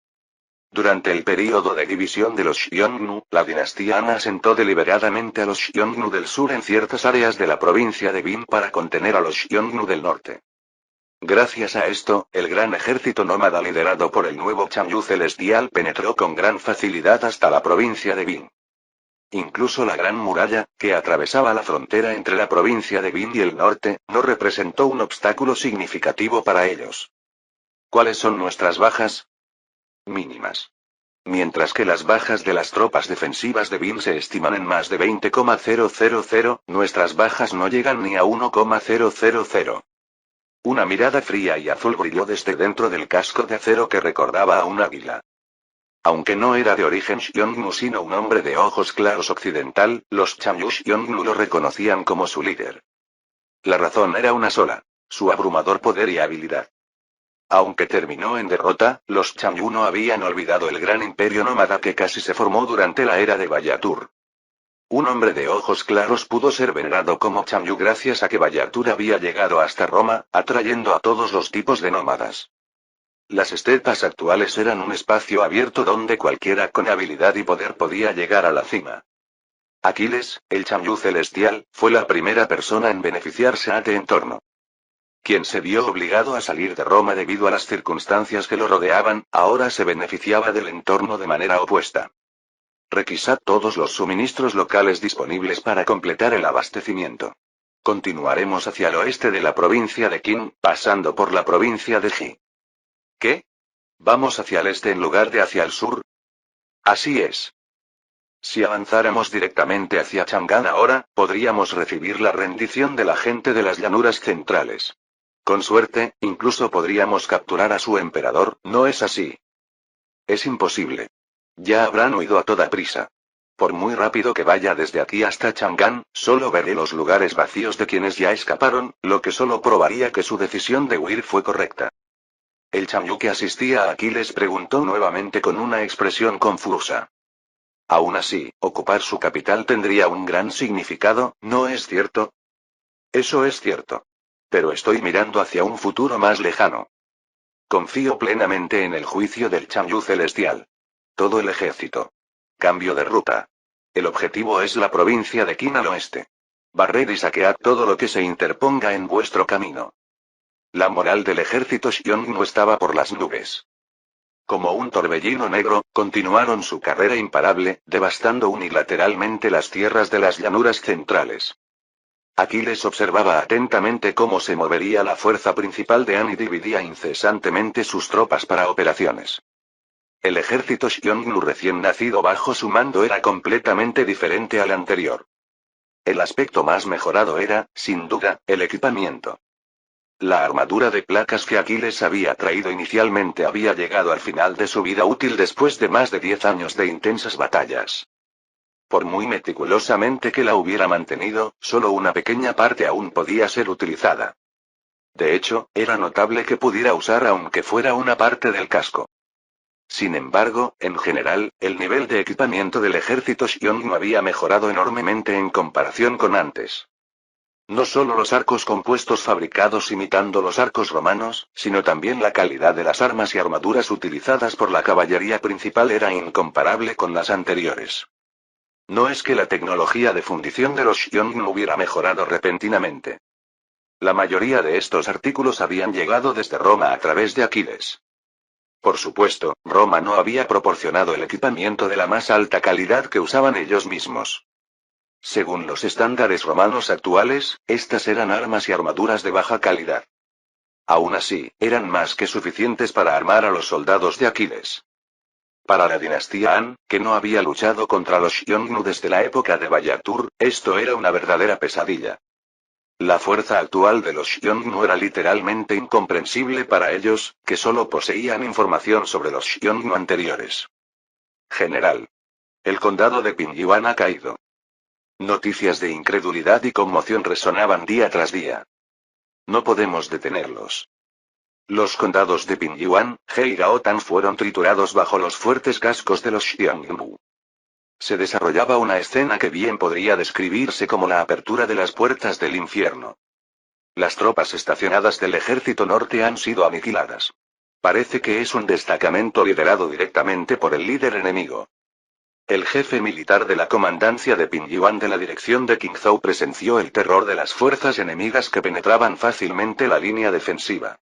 Durante el período de división de los Xiongnu, la dinastía Han asentó deliberadamente a los Xiongnu del sur en ciertas áreas de la provincia de Bin para contener a los Xiongnu del norte. Gracias a esto, el gran ejército nómada liderado por el nuevo Chang'e celestial penetró con gran facilidad hasta la provincia de Bin. Incluso la gran muralla, que atravesaba la frontera entre la provincia de Bin y el norte, no representó un obstáculo significativo para ellos. ¿Cuáles son nuestras bajas? Mínimas. Mientras que las bajas de las tropas defensivas de Bin se estiman en más de 20,000, nuestras bajas no llegan ni a 1,000. Una mirada fría y azul brilló desde dentro del casco de acero que recordaba a un águila. Aunque no era de origen Xiongnu sino un hombre de ojos claros occidental, los Chang'e Xiongnu lo reconocían como su líder. La razón era una sola: su abrumador poder y habilidad. Aunque terminó en derrota, los Chang'e no habían olvidado el gran imperio nómada que casi se formó durante la era de Bayatur. Un hombre de ojos claros pudo ser venerado como Chang'e gracias a que Bayatur había llegado hasta Roma, atrayendo a todos los tipos de nómadas. Las estepas actuales eran un espacio abierto donde cualquiera con habilidad y poder podía llegar a la cima. Aquiles, el Chang'e celestial, fue la primera persona en beneficiarse de este entorno. Quien se vio obligado a salir de Roma debido a las circunstancias que lo rodeaban, ahora se beneficiaba del entorno de manera opuesta. Requisad todos los suministros locales disponibles para completar el abastecimiento. Continuaremos hacia el oeste de la provincia de Qin, pasando por la provincia de Ji. ¿Qué? ¿Vamos hacia el este en lugar de hacia el sur? Así es. Si avanzáramos directamente hacia Chang'an ahora, podríamos recibir la rendición de la gente de las llanuras centrales. Con suerte, incluso podríamos capturar a su emperador, ¿no es así? Es imposible. Ya habrán huido a toda prisa. Por muy rápido que vaya desde aquí hasta Chang'an, solo veré los lugares vacíos de quienes ya escaparon, lo que solo probaría que su decisión de huir fue correcta. El Chang'e que asistía a Aquiles preguntó nuevamente con una expresión confusa. Aún así, ocupar su capital tendría un gran significado, ¿no es cierto? Eso es cierto. Pero estoy mirando hacia un futuro más lejano. Confío plenamente en el juicio del Chang'e celestial. Todo el ejército. Cambio de ruta. El objetivo es la provincia de Qin al oeste. Barred y saquead todo lo que se interponga en vuestro camino. La moral del ejército Xiongnu estaba por las nubes. Como un torbellino negro, continuaron su carrera imparable, devastando unilateralmente las tierras de las llanuras centrales. Aquiles observaba atentamente cómo se movería la fuerza principal de Han y dividía incesantemente sus tropas para operaciones. El ejército Xiongnu recién nacido bajo su mando era completamente diferente al anterior. El aspecto más mejorado era, sin duda, el equipamiento. La armadura de placas que Aquiles había traído inicialmente había llegado al final de su vida útil después de más de 10 años de intensas batallas. Por muy meticulosamente que la hubiera mantenido, solo una pequeña parte aún podía ser utilizada. De hecho, era notable que pudiera usar aunque fuera una parte del casco. Sin embargo, en general, el nivel de equipamiento del ejército Xiongnu había mejorado enormemente en comparación con antes. No solo los arcos compuestos fabricados imitando los arcos romanos, sino también la calidad de las armas y armaduras utilizadas por la caballería principal era incomparable con las anteriores. No es que la tecnología de fundición de los Xiongnu hubiera mejorado repentinamente. La mayoría de estos artículos habían llegado desde Roma a través de Aquiles. Por supuesto, Roma no había proporcionado el equipamiento de la más alta calidad que usaban ellos mismos. Según los estándares romanos actuales, estas eran armas y armaduras de baja calidad. Aún así, eran más que suficientes para armar a los soldados de Aquiles. Para la dinastía Han, que no había luchado contra los Xiongnu desde la época de Bayatur, esto era una verdadera pesadilla. La fuerza actual de los Xiongnu era literalmente incomprensible para ellos, que solo poseían información sobre los Xiongnu anteriores. General. El condado de Pingyuan ha caído. Noticias de incredulidad y conmoción resonaban día tras día. No podemos detenerlos. Los condados de Pingyuan, He y Gaotan fueron triturados bajo los fuertes cascos de los Xiongnu. Se desarrollaba una escena que bien podría describirse como la apertura de las puertas del infierno. Las tropas estacionadas del ejército norte han sido aniquiladas. Parece que es un destacamento liderado directamente por el líder enemigo. El jefe militar de la comandancia de Pingyuan de la dirección de Qingzhou presenció el terror de las fuerzas enemigas que penetraban fácilmente la línea defensiva.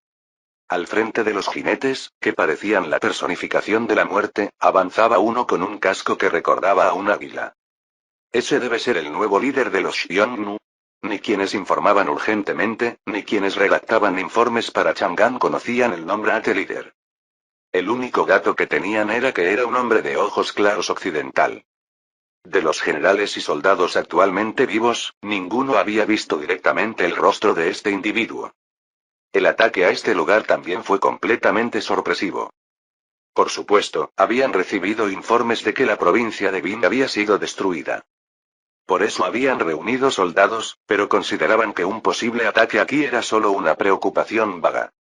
Al frente de los jinetes, que parecían la personificación de la muerte, avanzaba uno con un casco que recordaba a un águila. Ese debe ser el nuevo líder de los Xiongnu. Ni quienes informaban urgentemente, ni quienes redactaban informes para Chang'an conocían el nombre de líder. El único dato que tenían era que era un hombre de ojos claros occidental. De los generales y soldados actualmente vivos, ninguno había visto directamente el rostro de este individuo. El ataque a este lugar también fue completamente sorpresivo. Por supuesto, habían recibido informes de que la provincia de Bing había sido destruida. Por eso habían reunido soldados, pero consideraban que un posible ataque aquí era solo una preocupación vaga.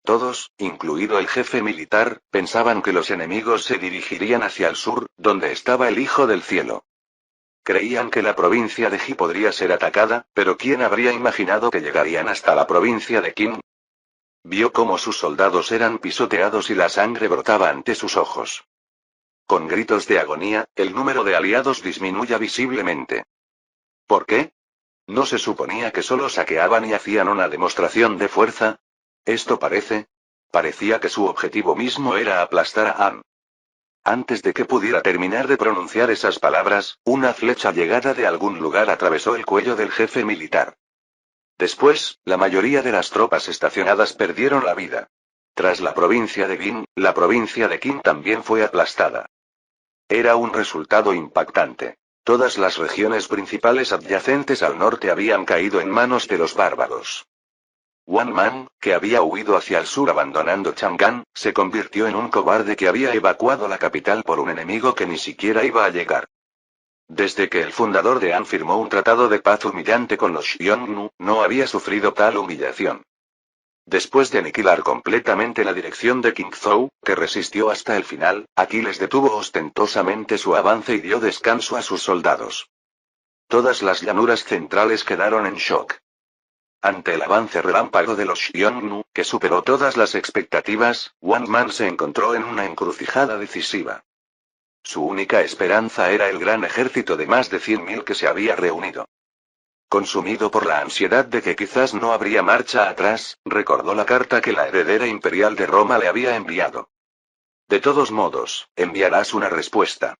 Todos, incluido el jefe militar, pensaban que los enemigos se dirigirían hacia el sur, donde estaba el Hijo del Cielo. Creían que la provincia de Ji podría ser atacada, pero ¿quién habría imaginado que llegarían hasta la provincia de Qin? Vio cómo sus soldados eran pisoteados y la sangre brotaba ante sus ojos. Con gritos de agonía, el número de aliados disminuye visiblemente. ¿Por qué? ¿No se suponía que solo saqueaban y hacían una demostración de fuerza? Esto parecía que su objetivo mismo era aplastar a Han. Antes de que pudiera terminar de pronunciar esas palabras, una flecha llegada de algún lugar atravesó el cuello del jefe militar. Después, la mayoría de las tropas estacionadas perdieron la vida. Tras la provincia de Bing, la provincia de Qin también fue aplastada. Era un resultado impactante. Todas las regiones principales adyacentes al norte habían caído en manos de los bárbaros. Wang Man, que había huido hacia el sur abandonando Chang'an, se convirtió en un cobarde que había evacuado la capital por un enemigo que ni siquiera iba a llegar. Desde que el fundador de Han firmó un tratado de paz humillante con los Xiongnu, no había sufrido tal humillación. Después de aniquilar completamente la dirección de Qingzhou, que resistió hasta el final, Aquiles detuvo ostentosamente su avance y dio descanso a sus soldados. Todas las llanuras centrales quedaron en shock. Ante el avance relámpago de los Xiongnu, que superó todas las expectativas, Wang Man se encontró en una encrucijada decisiva. Su única esperanza era el gran ejército de más de 100.000 que se había reunido. Consumido por la ansiedad de que quizás no habría marcha atrás, recordó la carta que la heredera imperial de Roma le había enviado. De todos modos, enviarás una respuesta.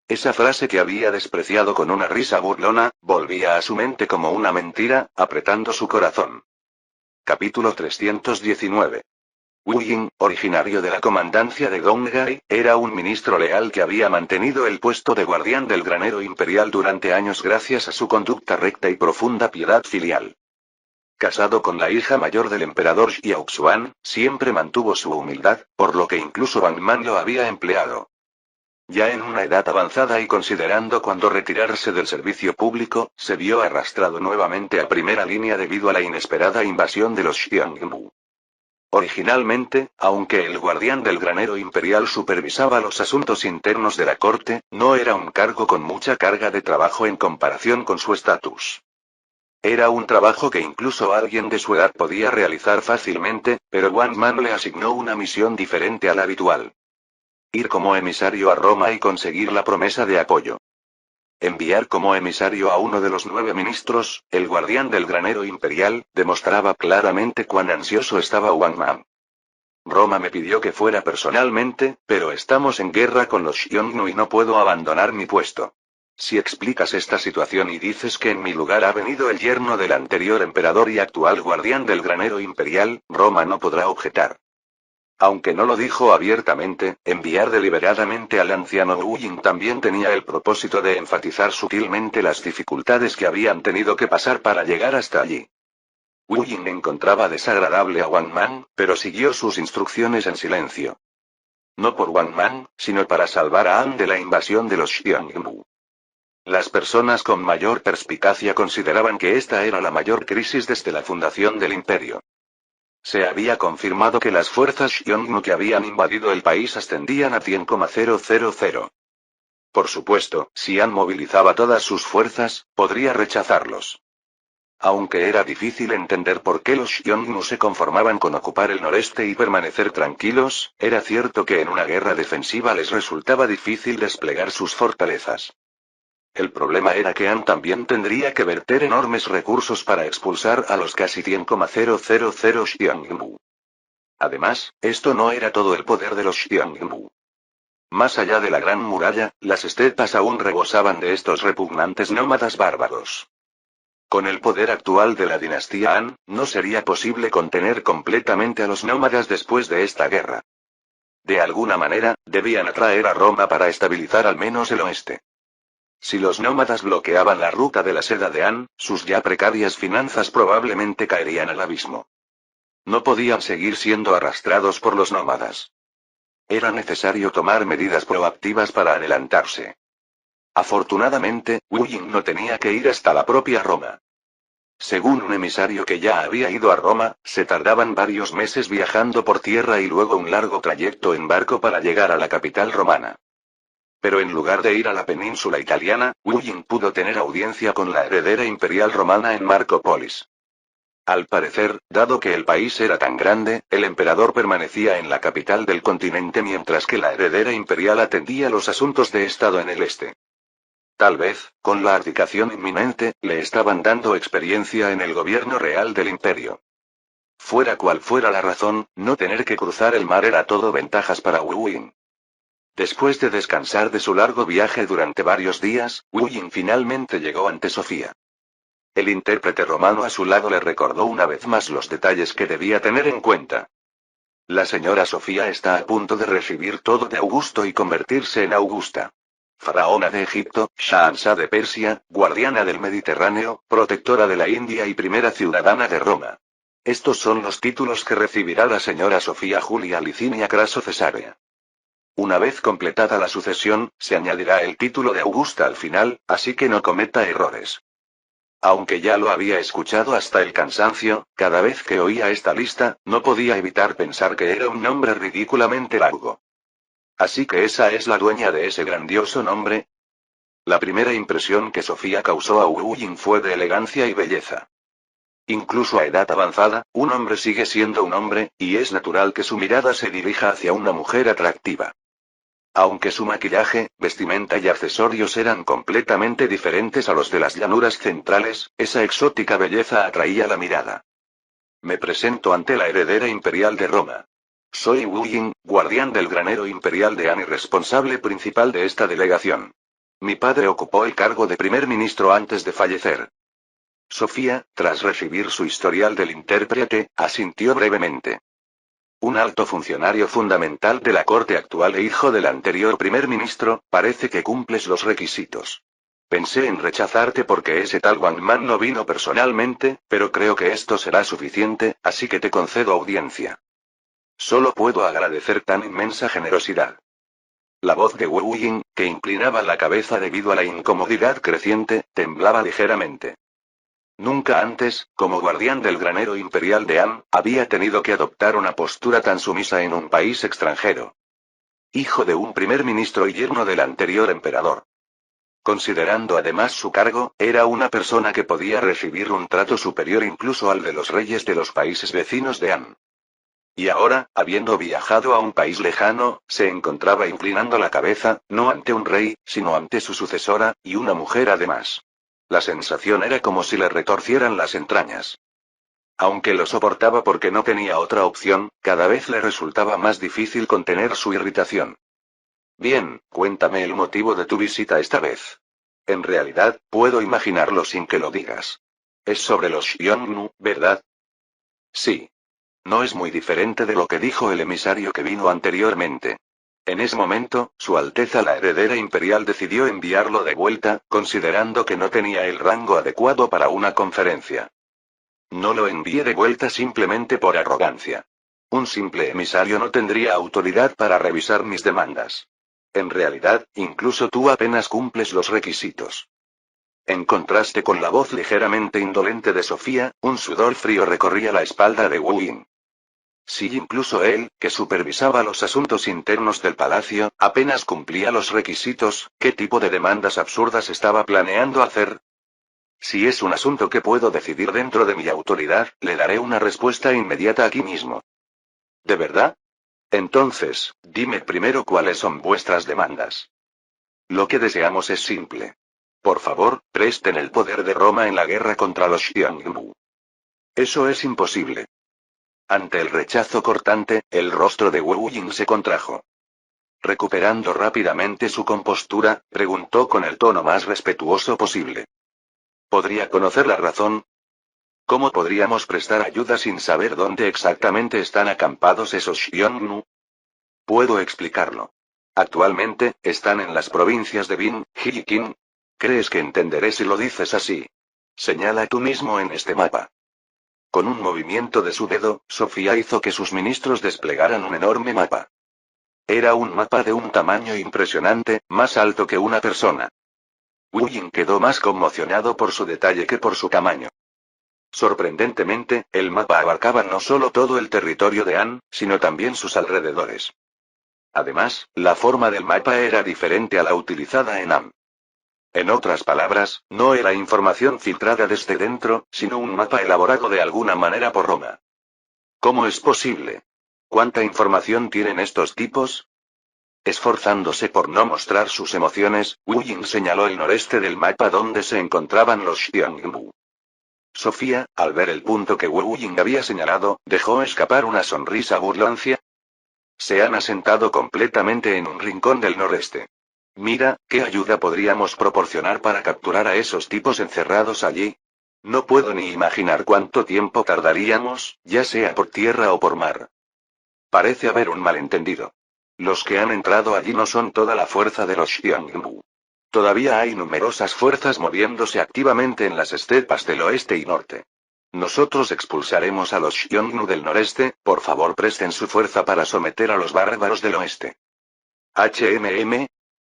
Esa frase que había despreciado con una risa burlona, volvía a su mente como una mentira, apretando su corazón. Capítulo 319. Wu Ying, originario de la comandancia de Donghai, era un ministro leal que había mantenido el puesto de guardián del granero imperial durante años gracias a su conducta recta y profunda piedad filial. Casado con la hija mayor del emperador Xiaoxuan, siempre mantuvo su humildad, por lo que incluso Wang Man lo había empleado. Ya en una edad avanzada y considerando cuándo retirarse del servicio público, se vio arrastrado nuevamente a primera línea debido a la inesperada invasión de los Xiongnu. Originalmente, aunque el guardián del granero imperial supervisaba los asuntos internos de la corte, no era un cargo con mucha carga de trabajo en comparación con su estatus. Era un trabajo que incluso alguien de su edad podía realizar fácilmente, pero Wang Man le asignó una misión diferente a la habitual. Ir como emisario a Roma y conseguir la promesa de apoyo. Enviar como emisario a uno de los 9 ministros, el guardián del granero imperial, demostraba claramente cuán ansioso estaba Wang Man. Roma me pidió que fuera personalmente, pero estamos en guerra con los Xiongnu y no puedo abandonar mi puesto. Si explicas esta situación y dices que en mi lugar ha venido el yerno del anterior emperador y actual guardián del granero imperial, Roma no podrá objetar. Aunque no lo dijo abiertamente, enviar deliberadamente al anciano Wu Ying también tenía el propósito de enfatizar sutilmente las dificultades que habían tenido que pasar para llegar hasta allí. Wu Ying encontraba desagradable a Wang Man, pero siguió sus instrucciones en silencio. No por Wang Man, sino para salvar a Han de la invasión de los Xiongnu. Las personas con mayor perspicacia consideraban que esta era la mayor crisis desde la fundación del imperio. Se había confirmado que las fuerzas Xiongnu que habían invadido el país ascendían a 100,000. Por supuesto, si Han movilizaba todas sus fuerzas, podría rechazarlos. Aunque era difícil entender por qué los Xiongnu se conformaban con ocupar el noreste y permanecer tranquilos, era cierto que en una guerra defensiva les resultaba difícil desplegar sus fortalezas. El problema era que Han también tendría que verter enormes recursos para expulsar a los casi 100,000 Xiongnu. Además, esto no era todo el poder de los Xiongnu. Más allá de la Gran Muralla, las estepas aún rebosaban de estos repugnantes nómadas bárbaros. Con el poder actual de la dinastía Han, no sería posible contener completamente a los nómadas después de esta guerra. De alguna manera, debían atraer a Roma para estabilizar al menos el oeste. Si los nómadas bloqueaban la ruta de la seda de Han, sus ya precarias finanzas probablemente caerían al abismo. No podían seguir siendo arrastrados por los nómadas. Era necesario tomar medidas proactivas para adelantarse. Afortunadamente, Wu Ying no tenía que ir hasta la propia Roma. Según un emisario que ya había ido a Roma, se tardaban varios meses viajando por tierra y luego un largo trayecto en barco para llegar a la capital romana. Pero en lugar de ir a la península italiana, Wu Ying pudo tener audiencia con la heredera imperial romana en Marcópolis. Al parecer, dado que el país era tan grande, el emperador permanecía en la capital del continente mientras que la heredera imperial atendía los asuntos de estado en el este. Tal vez, con la abdicación inminente, le estaban dando experiencia en el gobierno real del imperio. Fuera cual fuera la razón, no tener que cruzar el mar era todo ventajas para Wu Ying. Después de descansar de su largo viaje durante varios días, Wu Ying finalmente llegó ante Sofía. El intérprete romano a su lado le recordó una vez más los detalles que debía tener en cuenta. La señora Sofía está a punto de recibir todo de Augusto y convertirse en Augusta. Faraona de Egipto, Shahansa de Persia, guardiana del Mediterráneo, protectora de la India y primera ciudadana de Roma. Estos son los títulos que recibirá la señora Sofía Julia Licinia Craso Cesarea. Una vez completada la sucesión, se añadirá el título de Augusta al final, así que no cometa errores. Aunque ya lo había escuchado hasta el cansancio, cada vez que oía esta lista, no podía evitar pensar que era un nombre ridículamente largo. Así que esa es la dueña de ese grandioso nombre. La primera impresión que Sofía causó a Wu Ying fue de elegancia y belleza. Incluso a edad avanzada, un hombre sigue siendo un hombre, y es natural que su mirada se dirija hacia una mujer atractiva. Aunque su maquillaje, vestimenta y accesorios eran completamente diferentes a los de las llanuras centrales, esa exótica belleza atraía la mirada. Me presento ante la heredera imperial de Roma. Soy Wu Ying, guardián del granero imperial de Han y responsable principal de esta delegación. Mi padre ocupó el cargo de primer ministro antes de fallecer. Sofía, tras recibir su historial del intérprete, asintió brevemente. Un alto funcionario fundamental de la corte actual e hijo del anterior primer ministro, parece que cumples los requisitos. Pensé en rechazarte porque ese tal Wang Man no vino personalmente, pero creo que esto será suficiente, así que te concedo audiencia. Solo puedo agradecer tan inmensa generosidad. La voz de Wu Ying, que inclinaba la cabeza debido a la incomodidad creciente, temblaba ligeramente. Nunca antes, como guardián del granero imperial de Han, había tenido que adoptar una postura tan sumisa en un país extranjero. Hijo de un primer ministro y yerno del anterior emperador. Considerando además su cargo, era una persona que podía recibir un trato superior incluso al de los reyes de los países vecinos de Han. Y ahora, habiendo viajado a un país lejano, se encontraba inclinando la cabeza, no ante un rey, sino ante su sucesora, y una mujer además. La sensación era como si le retorcieran las entrañas. Aunque lo soportaba porque no tenía otra opción, cada vez le resultaba más difícil contener su irritación. Bien, cuéntame el motivo de tu visita esta vez. En realidad, puedo imaginarlo sin que lo digas. Es sobre los Xiongnu, ¿verdad? Sí. No es muy diferente de lo que dijo el emisario que vino anteriormente. En ese momento, Su Alteza la heredera imperial decidió enviarlo de vuelta, considerando que no tenía el rango adecuado para una conferencia. No lo envié de vuelta simplemente por arrogancia. Un simple emisario no tendría autoridad para revisar mis demandas. En realidad, incluso tú apenas cumples los requisitos. En contraste con la voz ligeramente indolente de Sofía, un sudor frío recorría la espalda de Wu Ying. Si incluso él, que supervisaba los asuntos internos del palacio, apenas cumplía los requisitos, ¿qué tipo de demandas absurdas estaba planeando hacer? Si es un asunto que puedo decidir dentro de mi autoridad, le daré una respuesta inmediata aquí mismo. ¿De verdad? Entonces, dime primero cuáles son vuestras demandas. Lo que deseamos es simple. Por favor, presten el poder de Roma en la guerra contra los Xiongnu. Eso es imposible. Ante el rechazo cortante, el rostro de Wu Ying se contrajo. Recuperando rápidamente su compostura, preguntó con el tono más respetuoso posible. ¿Podría conocer la razón? ¿Cómo podríamos prestar ayuda sin saber dónde exactamente están acampados esos Xiongnu? Puedo explicarlo. Actualmente, están en las provincias de Bin, Ji y Qin. ¿Crees que entenderé si lo dices así? Señala tú mismo en este mapa. Con un movimiento de su dedo, Sofía hizo que sus ministros desplegaran un enorme mapa. Era un mapa de un tamaño impresionante, más alto que una persona. Wu Ying quedó más conmocionado por su detalle que por su tamaño. Sorprendentemente, el mapa abarcaba no solo todo el territorio de Han, sino también sus alrededores. Además, la forma del mapa era diferente a la utilizada en Am. En otras palabras, no era información filtrada desde dentro, sino un mapa elaborado de alguna manera por Roma. ¿Cómo es posible? ¿Cuánta información tienen estos tipos? Esforzándose por no mostrar sus emociones, Wu Ying señaló el noreste del mapa donde se encontraban los Xiongnu. Sofía, al ver el punto que Wu Ying había señalado, dejó escapar una sonrisa burlancia. Se han asentado completamente en un rincón del noreste. Mira, ¿qué ayuda podríamos proporcionar para capturar a esos tipos encerrados allí? No puedo ni imaginar cuánto tiempo tardaríamos, ya sea por tierra o por mar. Parece haber un malentendido. Los que han entrado allí no son toda la fuerza de los Xiongnu. Todavía hay numerosas fuerzas moviéndose activamente en las estepas del oeste y norte. Nosotros expulsaremos a los Xiongnu del noreste, por favor presten su fuerza para someter a los bárbaros del oeste.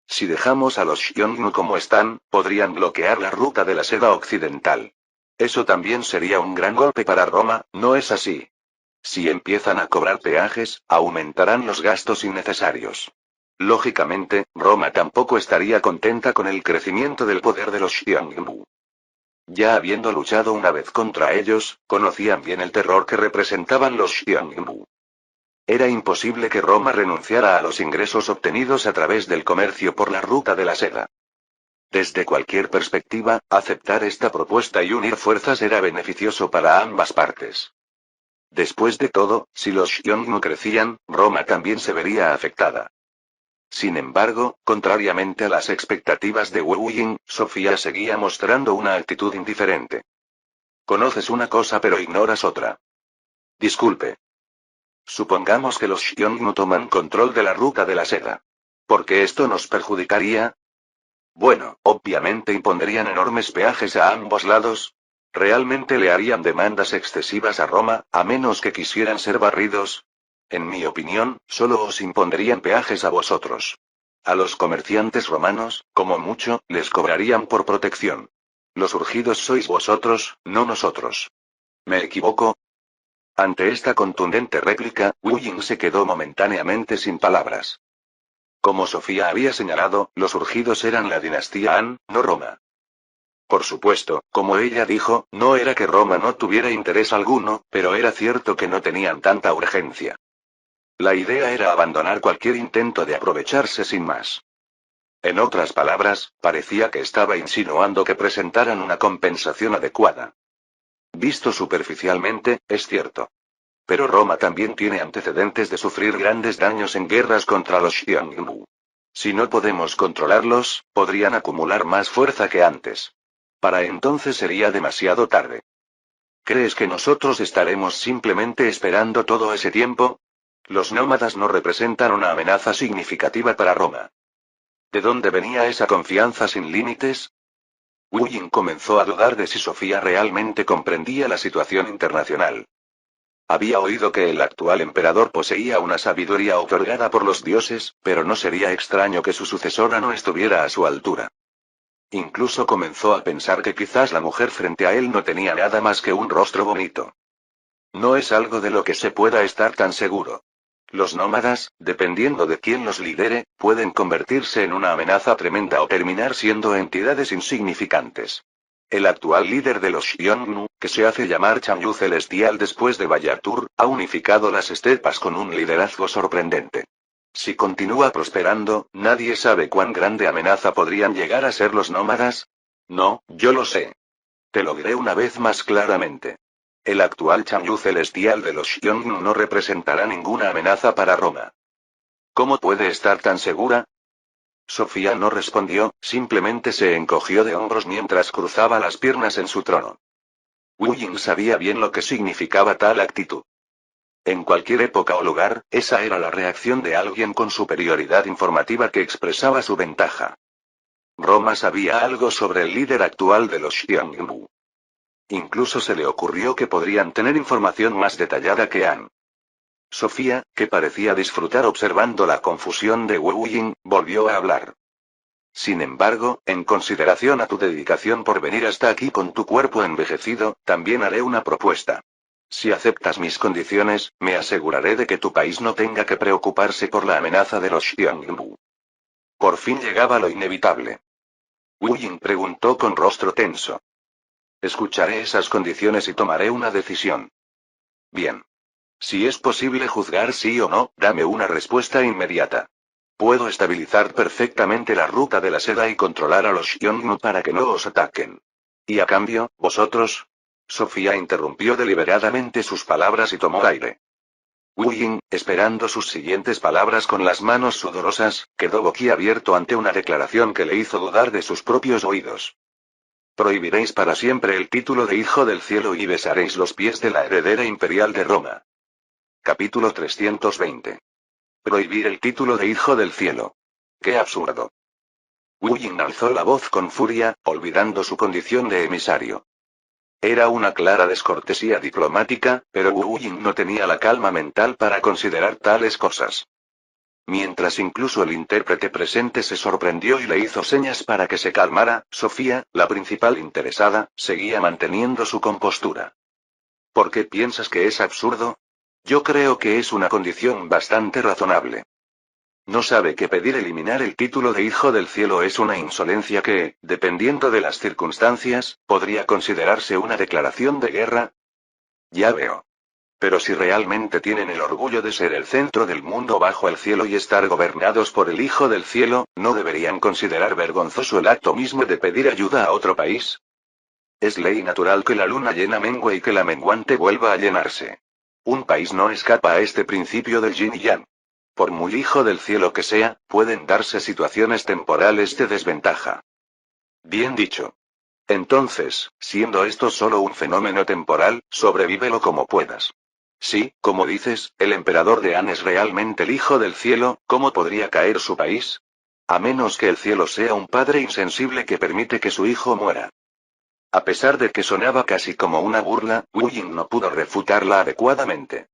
Si dejamos a los Xiongnu como están, podrían bloquear la ruta de la seda occidental. Eso también sería un gran golpe para Roma, ¿no es así? Si empiezan a cobrar peajes, aumentarán los gastos innecesarios. Lógicamente, Roma tampoco estaría contenta con el crecimiento del poder de los Xiongnu. Ya habiendo luchado una vez contra ellos, conocían bien el terror que representaban los Xiongnu. Era imposible que Roma renunciara a los ingresos obtenidos a través del comercio por la ruta de la seda. Desde cualquier perspectiva, aceptar esta propuesta y unir fuerzas era beneficioso para ambas partes. Después de todo, si los Xiongnu crecían, Roma también se vería afectada. Sin embargo, contrariamente a las expectativas de Wu Ying, Sofía seguía mostrando una actitud indiferente. Conoces una cosa pero ignoras otra. Disculpe. Supongamos que los Xiongnu toman control de la ruta de la seda. ¿Por qué esto nos perjudicaría? Bueno, obviamente impondrían enormes peajes a ambos lados. Realmente le harían demandas excesivas a Roma, a menos que quisieran ser barridos. En mi opinión, solo os impondrían peajes a vosotros. A los comerciantes romanos, como mucho, les cobrarían por protección. Los urgidos sois vosotros, no nosotros. ¿Me equivoco? Ante esta contundente réplica, Wu Ying se quedó momentáneamente sin palabras. Como Sofía había señalado, los urgidos eran la dinastía Han, no Roma. Por supuesto, como ella dijo, no era que Roma no tuviera interés alguno, pero era cierto que no tenían tanta urgencia. La idea era abandonar cualquier intento de aprovecharse sin más. En otras palabras, parecía que estaba insinuando que presentaran una compensación adecuada. Visto superficialmente, es cierto. Pero Roma también tiene antecedentes de sufrir grandes daños en guerras contra los Xiongnu. Si no podemos controlarlos, podrían acumular más fuerza que antes. Para entonces sería demasiado tarde. ¿Crees que nosotros estaremos simplemente esperando todo ese tiempo? Los nómadas no representan una amenaza significativa para Roma. ¿De dónde venía esa confianza sin límites? Wu Jing comenzó a dudar de si Sofía realmente comprendía la situación internacional. Había oído que el actual emperador poseía una sabiduría otorgada por los dioses, pero no sería extraño que su sucesora no estuviera a su altura. Incluso comenzó a pensar que quizás la mujer frente a él no tenía nada más que un rostro bonito. No es algo de lo que se pueda estar tan seguro. Los nómadas, dependiendo de quién los lidere, pueden convertirse en una amenaza tremenda o terminar siendo entidades insignificantes. El actual líder de los Xiongnu, que se hace llamar Changyu Celestial después de Bayatur, ha unificado las estepas con un liderazgo sorprendente. Si continúa prosperando, nadie sabe cuán grande amenaza podrían llegar a ser los nómadas. No, yo lo sé. Te lo diré una vez más claramente. El actual Changyu Celestial de los Xiongnu no representará ninguna amenaza para Roma. ¿Cómo puede estar tan segura? Sofía no respondió, simplemente se encogió de hombros mientras cruzaba las piernas en su trono. Wu Jing sabía bien lo que significaba tal actitud. En cualquier época o lugar, esa era la reacción de alguien con superioridad informativa que expresaba su ventaja. Roma sabía algo sobre el líder actual de los Xiongnu. Incluso se le ocurrió que podrían tener información más detallada que Han. Sofía, que parecía disfrutar observando la confusión de Wu Jing, volvió a hablar. Sin embargo, en consideración a tu dedicación por venir hasta aquí con tu cuerpo envejecido, también haré una propuesta. Si aceptas mis condiciones, me aseguraré de que tu país no tenga que preocuparse por la amenaza de los Xiongnu. Por fin llegaba lo inevitable. Wu Jing preguntó con rostro tenso. Escucharé esas condiciones y tomaré una decisión. Bien. Si es posible juzgar sí o no, dame una respuesta inmediata. Puedo estabilizar perfectamente la ruta de la seda y controlar a los Xiongnu para que no os ataquen. Y a cambio, vosotros. Sofía interrumpió deliberadamente sus palabras y tomó aire. Wu Jing, esperando sus siguientes palabras con las manos sudorosas, quedó boquiabierto ante una declaración que le hizo dudar de sus propios oídos. Prohibiréis para siempre el título de Hijo del Cielo y besaréis los pies de la heredera imperial de Roma. Capítulo 320. Prohibir el título de Hijo del Cielo. ¡Qué absurdo! Wu Jing alzó la voz con furia, olvidando su condición de emisario. Era una clara descortesía diplomática, pero Wu Jing no tenía la calma mental para considerar tales cosas. Mientras incluso el intérprete presente se sorprendió y le hizo señas para que se calmara, Sofía, la principal interesada, seguía manteniendo su compostura. ¿Por qué piensas que es absurdo? Yo creo que es una condición bastante razonable. ¿No sabe que pedir eliminar el título de Hijo del Cielo es una insolencia que, dependiendo de las circunstancias, podría considerarse una declaración de guerra? Ya veo. Pero si realmente tienen el orgullo de ser el centro del mundo bajo el cielo y estar gobernados por el Hijo del Cielo, ¿no deberían considerar vergonzoso el acto mismo de pedir ayuda a otro país? Es ley natural que la luna llena mengue y que la menguante vuelva a llenarse. Un país no escapa a este principio del yin y yang. Por muy hijo del cielo que sea, pueden darse situaciones temporales de desventaja. Bien dicho. Entonces, siendo esto solo un fenómeno temporal, sobrevívelo como puedas. Sí, como dices, el emperador de Han es realmente el Hijo del Cielo, ¿cómo podría caer su país? A menos que el cielo sea un padre insensible que permite que su hijo muera. A pesar de que sonaba casi como una burla, Wu Jing no pudo refutarla adecuadamente.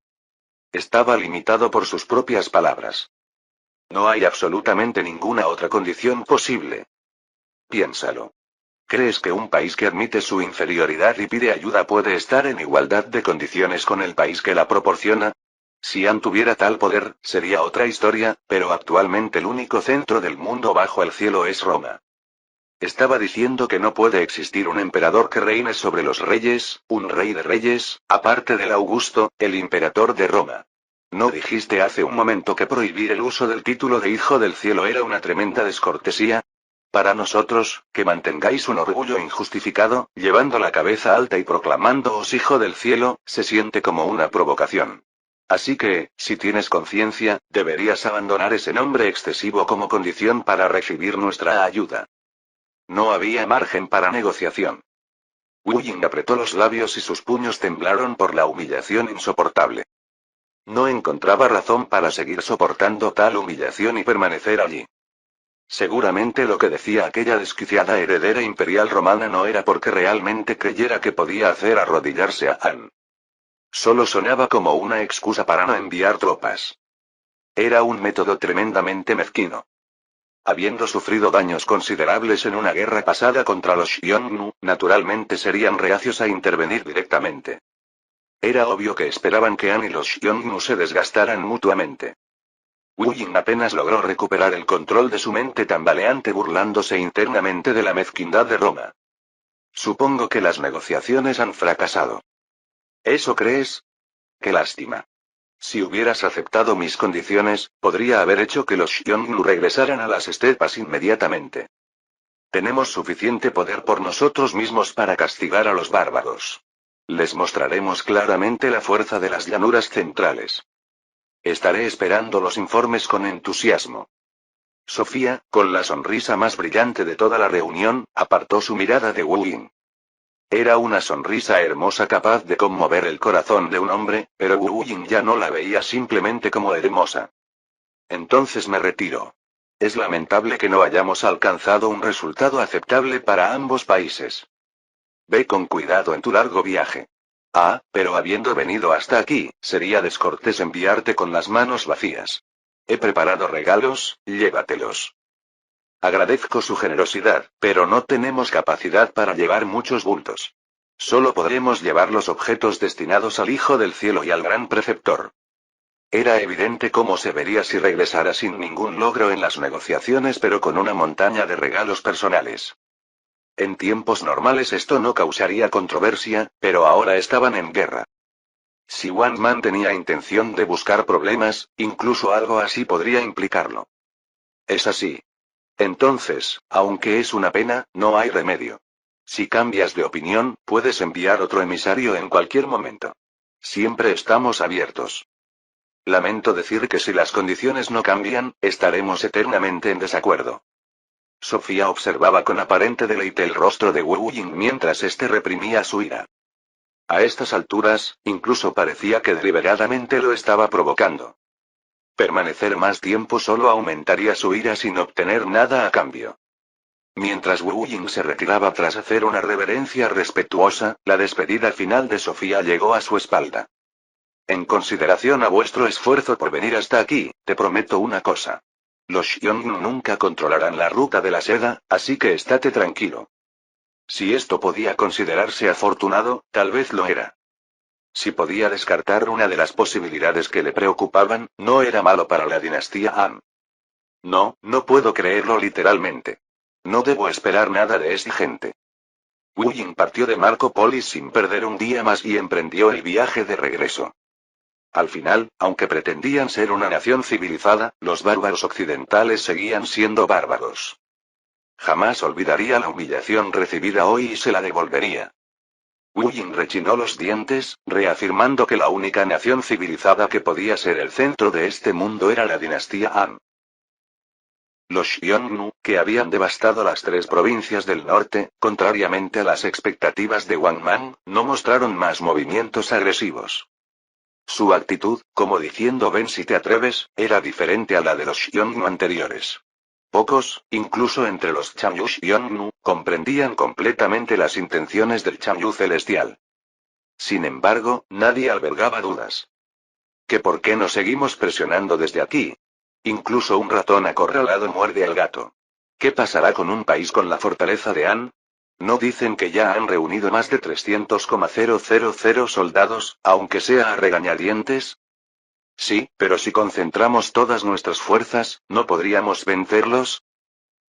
Estaba limitado por sus propias palabras. No hay absolutamente ninguna otra condición posible. Piénsalo. ¿Crees que un país que admite su inferioridad y pide ayuda puede estar en igualdad de condiciones con el país que la proporciona? Si Han tuviera tal poder, sería otra historia, pero actualmente el único centro del mundo bajo el cielo es Roma. Estaba diciendo que no puede existir un emperador que reine sobre los reyes, un rey de reyes, aparte del Augusto, el imperator de Roma. ¿No dijiste hace un momento que prohibir el uso del título de Hijo del Cielo era una tremenda descortesía? Para nosotros, que mantengáis un orgullo injustificado, llevando la cabeza alta y proclamándoos Hijo del Cielo, se siente como una provocación. Así que, si tienes conciencia, deberías abandonar ese nombre excesivo como condición para recibir nuestra ayuda. No había margen para negociación. Wu Ying apretó los labios y sus puños temblaron por la humillación insoportable. No encontraba razón para seguir soportando tal humillación y permanecer allí. Seguramente lo que decía aquella desquiciada heredera imperial romana no era porque realmente creyera que podía hacer arrodillarse a Han. Solo sonaba como una excusa para no enviar tropas. Era un método tremendamente mezquino. Habiendo sufrido daños considerables en una guerra pasada contra los Xiongnu, naturalmente serían reacios a intervenir directamente. Era obvio que esperaban que Han y los Xiongnu se desgastaran mutuamente. Wu Ying apenas logró recuperar el control de su mente tambaleante burlándose internamente de la mezquindad de Roma. Supongo que las negociaciones han fracasado. ¿Eso crees? ¡Qué lástima! Si hubieras aceptado mis condiciones, podría haber hecho que los Xiongnu regresaran a las estepas inmediatamente. Tenemos suficiente poder por nosotros mismos para castigar a los bárbaros. Les mostraremos claramente la fuerza de las llanuras centrales. Estaré esperando los informes con entusiasmo. Sofía, con la sonrisa más brillante de toda la reunión, apartó su mirada de Wu Ying. Era una sonrisa hermosa capaz de conmover el corazón de un hombre, pero Wu Ying ya no la veía simplemente como hermosa. Entonces me retiro. Es lamentable que no hayamos alcanzado un resultado aceptable para ambos países. Ve con cuidado en tu largo viaje. Ah, pero habiendo venido hasta aquí, sería descortés enviarte con las manos vacías. He preparado regalos, llévatelos. Agradezco su generosidad, pero no tenemos capacidad para llevar muchos bultos. Solo podremos llevar los objetos destinados al Hijo del Cielo y al Gran Preceptor. Era evidente cómo se vería si regresara sin ningún logro en las negociaciones pero con una montaña de regalos personales. En tiempos normales esto no causaría controversia, pero ahora estaban en guerra. Si Wang Man tenía intención de buscar problemas, incluso algo así podría implicarlo. Es así. Entonces, aunque es una pena, no hay remedio. Si cambias de opinión, puedes enviar otro emisario en cualquier momento. Siempre estamos abiertos. Lamento decir que si las condiciones no cambian, estaremos eternamente en desacuerdo. Sofía observaba con aparente deleite el rostro de Wu Ying mientras éste reprimía su ira. A estas alturas, incluso parecía que deliberadamente lo estaba provocando. Permanecer más tiempo solo aumentaría su ira sin obtener nada a cambio. Mientras Wu Ying se retiraba tras hacer una reverencia respetuosa, la despedida final de Sofía llegó a su espalda. En consideración a vuestro esfuerzo por venir hasta aquí, te prometo una cosa. Los Xiongnu nunca controlarán la ruta de la seda, así que estate tranquilo. Si esto podía considerarse afortunado, tal vez lo era. Si podía descartar una de las posibilidades que le preocupaban, no era malo para la dinastía Han. No, no puedo creerlo literalmente. No debo esperar nada de esta gente. Wu Ying partió de Marco Polis sin perder un día más y emprendió el viaje de regreso. Al final, aunque pretendían ser una nación civilizada, los bárbaros occidentales seguían siendo bárbaros. Jamás olvidaría la humillación recibida hoy y se la devolvería. Wu Ying rechinó los dientes, reafirmando que la única nación civilizada que podía ser el centro de este mundo era la dinastía Han. Los Xiongnu, que habían devastado las 3 provincias del norte, contrariamente a las expectativas de Wang Man, no mostraron más movimientos agresivos. Su actitud, como diciendo ven si te atreves, era diferente a la de los Xiongnu anteriores. Pocos, incluso entre los Chanyu Xiongnu, comprendían completamente las intenciones del Chanyu celestial. Sin embargo, nadie albergaba dudas. ¿Que por qué no seguimos presionando desde aquí? Incluso un ratón acorralado muerde al gato. ¿Qué pasará con un país con la fortaleza de Han? ¿No dicen que ya han reunido más de 300,000 soldados, aunque sea a regañadientes? Sí, pero si concentramos todas nuestras fuerzas, ¿no podríamos vencerlos?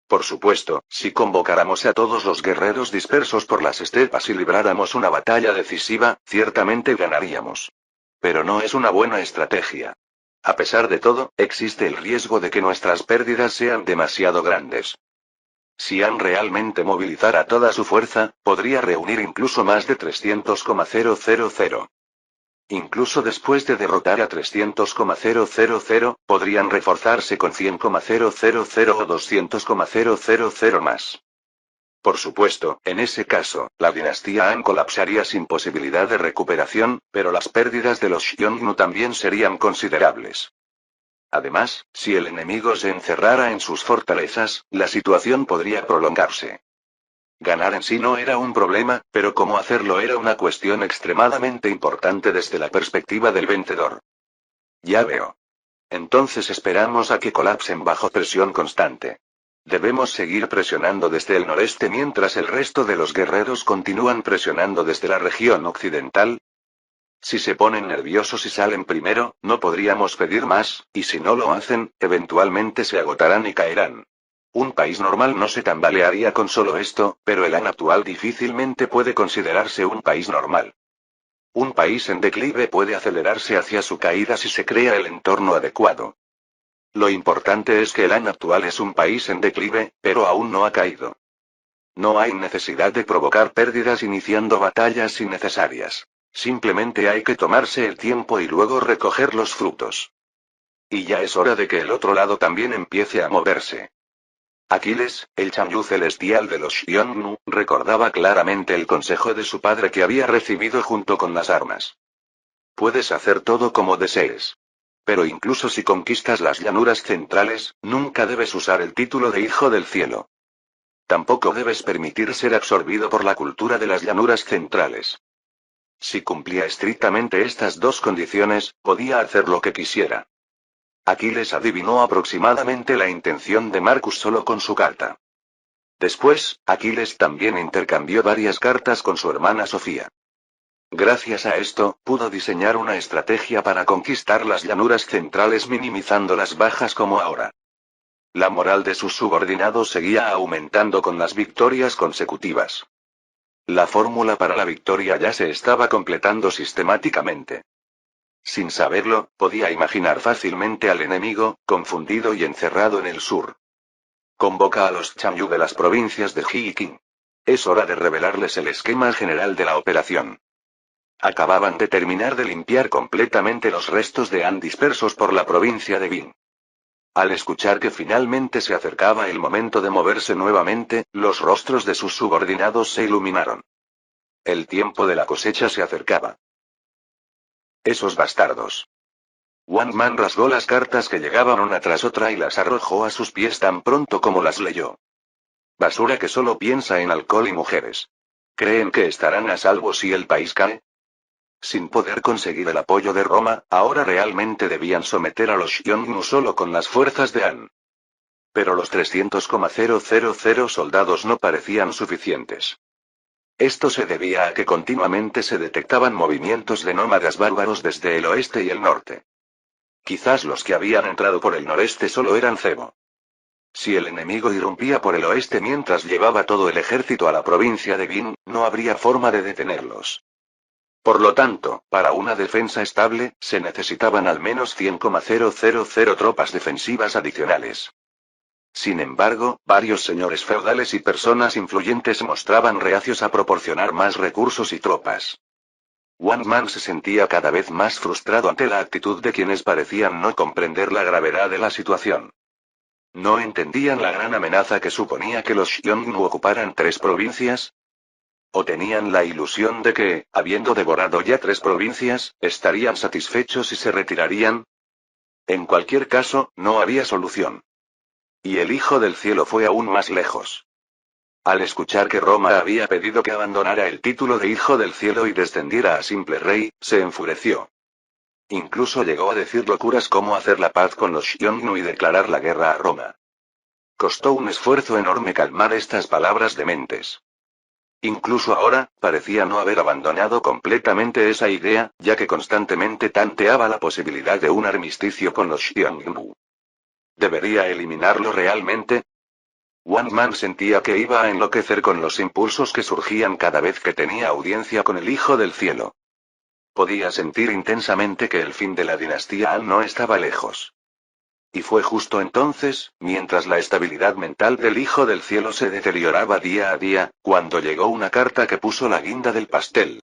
Por supuesto, si convocáramos a todos los guerreros dispersos por las estepas y libráramos una batalla decisiva, ciertamente ganaríamos. Pero no es una buena estrategia. A pesar de todo, existe el riesgo de que nuestras pérdidas sean demasiado grandes. Si Han realmente movilizara toda su fuerza, podría reunir incluso más de 300,000. Incluso después de derrotar a 300,000, podrían reforzarse con 100,000 o 200,000 más. Por supuesto, en ese caso, la dinastía Han colapsaría sin posibilidad de recuperación, pero las pérdidas de los Xiongnu también serían considerables. Además, si el enemigo se encerrara en sus fortalezas, la situación podría prolongarse. Ganar en sí no era un problema, pero cómo hacerlo era una cuestión extremadamente importante desde la perspectiva del vencedor. Ya veo. Entonces esperamos a que colapsen bajo presión constante. Debemos seguir presionando desde el noreste mientras el resto de los guerreros continúan presionando desde la región occidental. Si se ponen nerviosos y salen primero, no podríamos pedir más, y si no lo hacen, eventualmente se agotarán y caerán. Un país normal no se tambalearía con solo esto, pero el Han actual difícilmente puede considerarse un país normal. Un país en declive puede acelerarse hacia su caída si se crea el entorno adecuado. Lo importante es que el Han actual es un país en declive, pero aún no ha caído. No hay necesidad de provocar pérdidas iniciando batallas innecesarias. Simplemente hay que tomarse el tiempo y luego recoger los frutos. Y ya es hora de que el otro lado también empiece a moverse. Aquiles, el Chanyu celestial de los Xiongnu, recordaba claramente el consejo de su padre que había recibido junto con las armas. Puedes hacer todo como desees. Pero incluso si conquistas las llanuras centrales, nunca debes usar el título de Hijo del Cielo. Tampoco debes permitir ser absorbido por la cultura de las llanuras centrales. Si cumplía estrictamente estas dos condiciones, podía hacer lo que quisiera. Aquiles adivinó aproximadamente la intención de Marcus solo con su carta. Después, Aquiles también intercambió varias cartas con su hermana Sofía. Gracias a esto, pudo diseñar una estrategia para conquistar las llanuras centrales minimizando las bajas como ahora. La moral de sus subordinados seguía aumentando con las victorias consecutivas. La fórmula para la victoria ya se estaba completando sistemáticamente. Sin saberlo, podía imaginar fácilmente al enemigo, confundido y encerrado en el sur. Convoca a los Chanyu de las provincias de Ji y Qin. Es hora de revelarles el esquema general de la operación. Acababan de terminar de limpiar completamente los restos de Han dispersos por la provincia de Bin. Al escuchar que finalmente se acercaba el momento de moverse nuevamente, los rostros de sus subordinados se iluminaron. El tiempo de la cosecha se acercaba. Esos bastardos. Wang Man rasgó las cartas que llegaban una tras otra y las arrojó a sus pies tan pronto como las leyó. Basura que solo piensa en alcohol y mujeres. ¿Creen que estarán a salvo si el país cae? Sin poder conseguir el apoyo de Roma, ahora realmente debían someter a los Xiongnu solo con las fuerzas de Han. Pero los 300,000 soldados no parecían suficientes. Esto se debía a que continuamente se detectaban movimientos de nómadas bárbaros desde el oeste y el norte. Quizás los que habían entrado por el noreste solo eran cebo. Si el enemigo irrumpía por el oeste mientras llevaba todo el ejército a la provincia de Bin, no habría forma de detenerlos. Por lo tanto, para una defensa estable, se necesitaban al menos 100,000 tropas defensivas adicionales. Sin embargo, varios señores feudales y personas influyentes mostraban reacios a proporcionar más recursos y tropas. Wang Man se sentía cada vez más frustrado ante la actitud de quienes parecían no comprender la gravedad de la situación. ¿No entendían la gran amenaza que suponía que los Xiongnu ocuparan 3 provincias? ¿O tenían la ilusión de que, habiendo devorado ya 3 provincias, estarían satisfechos y se retirarían? En cualquier caso, no había solución. Y el Hijo del Cielo fue aún más lejos. Al escuchar que Roma había pedido que abandonara el título de Hijo del Cielo y descendiera a simple rey, se enfureció. Incluso llegó a decir locuras como hacer la paz con los Xiongnu y declarar la guerra a Roma. Costó un esfuerzo enorme calmar estas palabras dementes. Incluso ahora, parecía no haber abandonado completamente esa idea, ya que constantemente tanteaba la posibilidad de un armisticio con los Xiongnu. ¿Debería eliminarlo realmente? Wang Man sentía que iba a enloquecer con los impulsos que surgían cada vez que tenía audiencia con el Hijo del Cielo. Podía sentir intensamente que el fin de la dinastía Han no estaba lejos. Y fue justo entonces, mientras la estabilidad mental del Hijo del Cielo se deterioraba día a día, cuando llegó una carta que puso la guinda del pastel.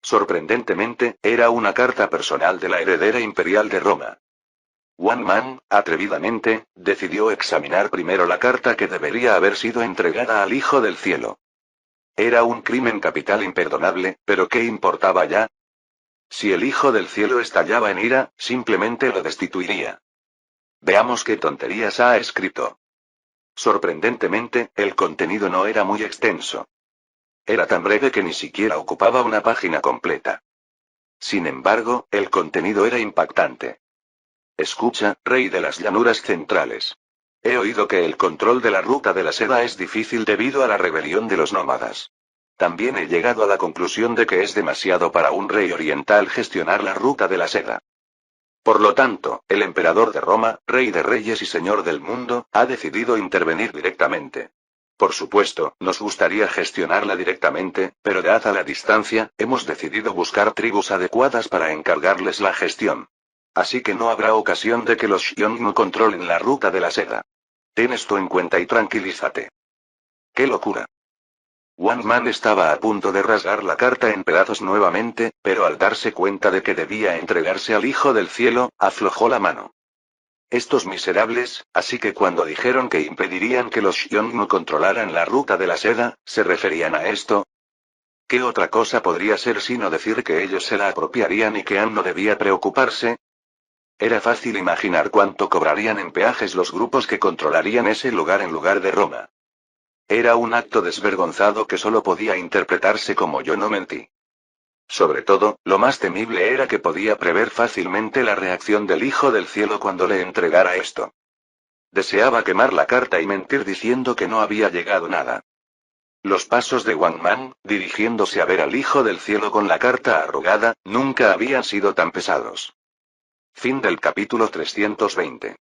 Sorprendentemente, era una carta personal de la heredera imperial de Roma. Wang Man, atrevidamente, decidió examinar primero la carta que debería haber sido entregada al Hijo del Cielo. Era un crimen capital imperdonable, pero ¿qué importaba ya? Si el Hijo del Cielo estallaba en ira, simplemente lo destituiría. Veamos qué tonterías ha escrito. Sorprendentemente, el contenido no era muy extenso. Era tan breve que ni siquiera ocupaba una página completa. Sin embargo, el contenido era impactante. Escucha, rey de las llanuras centrales. He oído que el control de la ruta de la seda es difícil debido a la rebelión de los nómadas. También he llegado a la conclusión de que es demasiado para un rey oriental gestionar la ruta de la seda. Por lo tanto, el emperador de Roma, rey de reyes y señor del mundo, ha decidido intervenir directamente. Por supuesto, nos gustaría gestionarla directamente, pero dada la distancia, hemos decidido buscar tribus adecuadas para encargarles la gestión. Así que no habrá ocasión de que los Xiongnu controlen la ruta de la seda. Ten esto en cuenta y tranquilízate. ¡Qué locura! Wang Man estaba a punto de rasgar la carta en pedazos nuevamente, pero al darse cuenta de que debía entregarse al Hijo del Cielo, aflojó la mano. Estos miserables, así que cuando dijeron que impedirían que los Xiongnu controlaran la ruta de la seda, ¿se referían a esto? ¿Qué otra cosa podría ser sino decir que ellos se la apropiarían y que Han no debía preocuparse? Era fácil imaginar cuánto cobrarían en peajes los grupos que controlarían ese lugar en lugar de Roma. Era un acto desvergonzado que solo podía interpretarse como yo no mentí. Sobre todo, lo más temible era que podía prever fácilmente la reacción del Hijo del Cielo cuando le entregara esto. Deseaba quemar la carta y mentir diciendo que no había llegado nada. Los pasos de Wang Man, dirigiéndose a ver al Hijo del Cielo con la carta arrugada, nunca habían sido tan pesados. Fin del capítulo 320.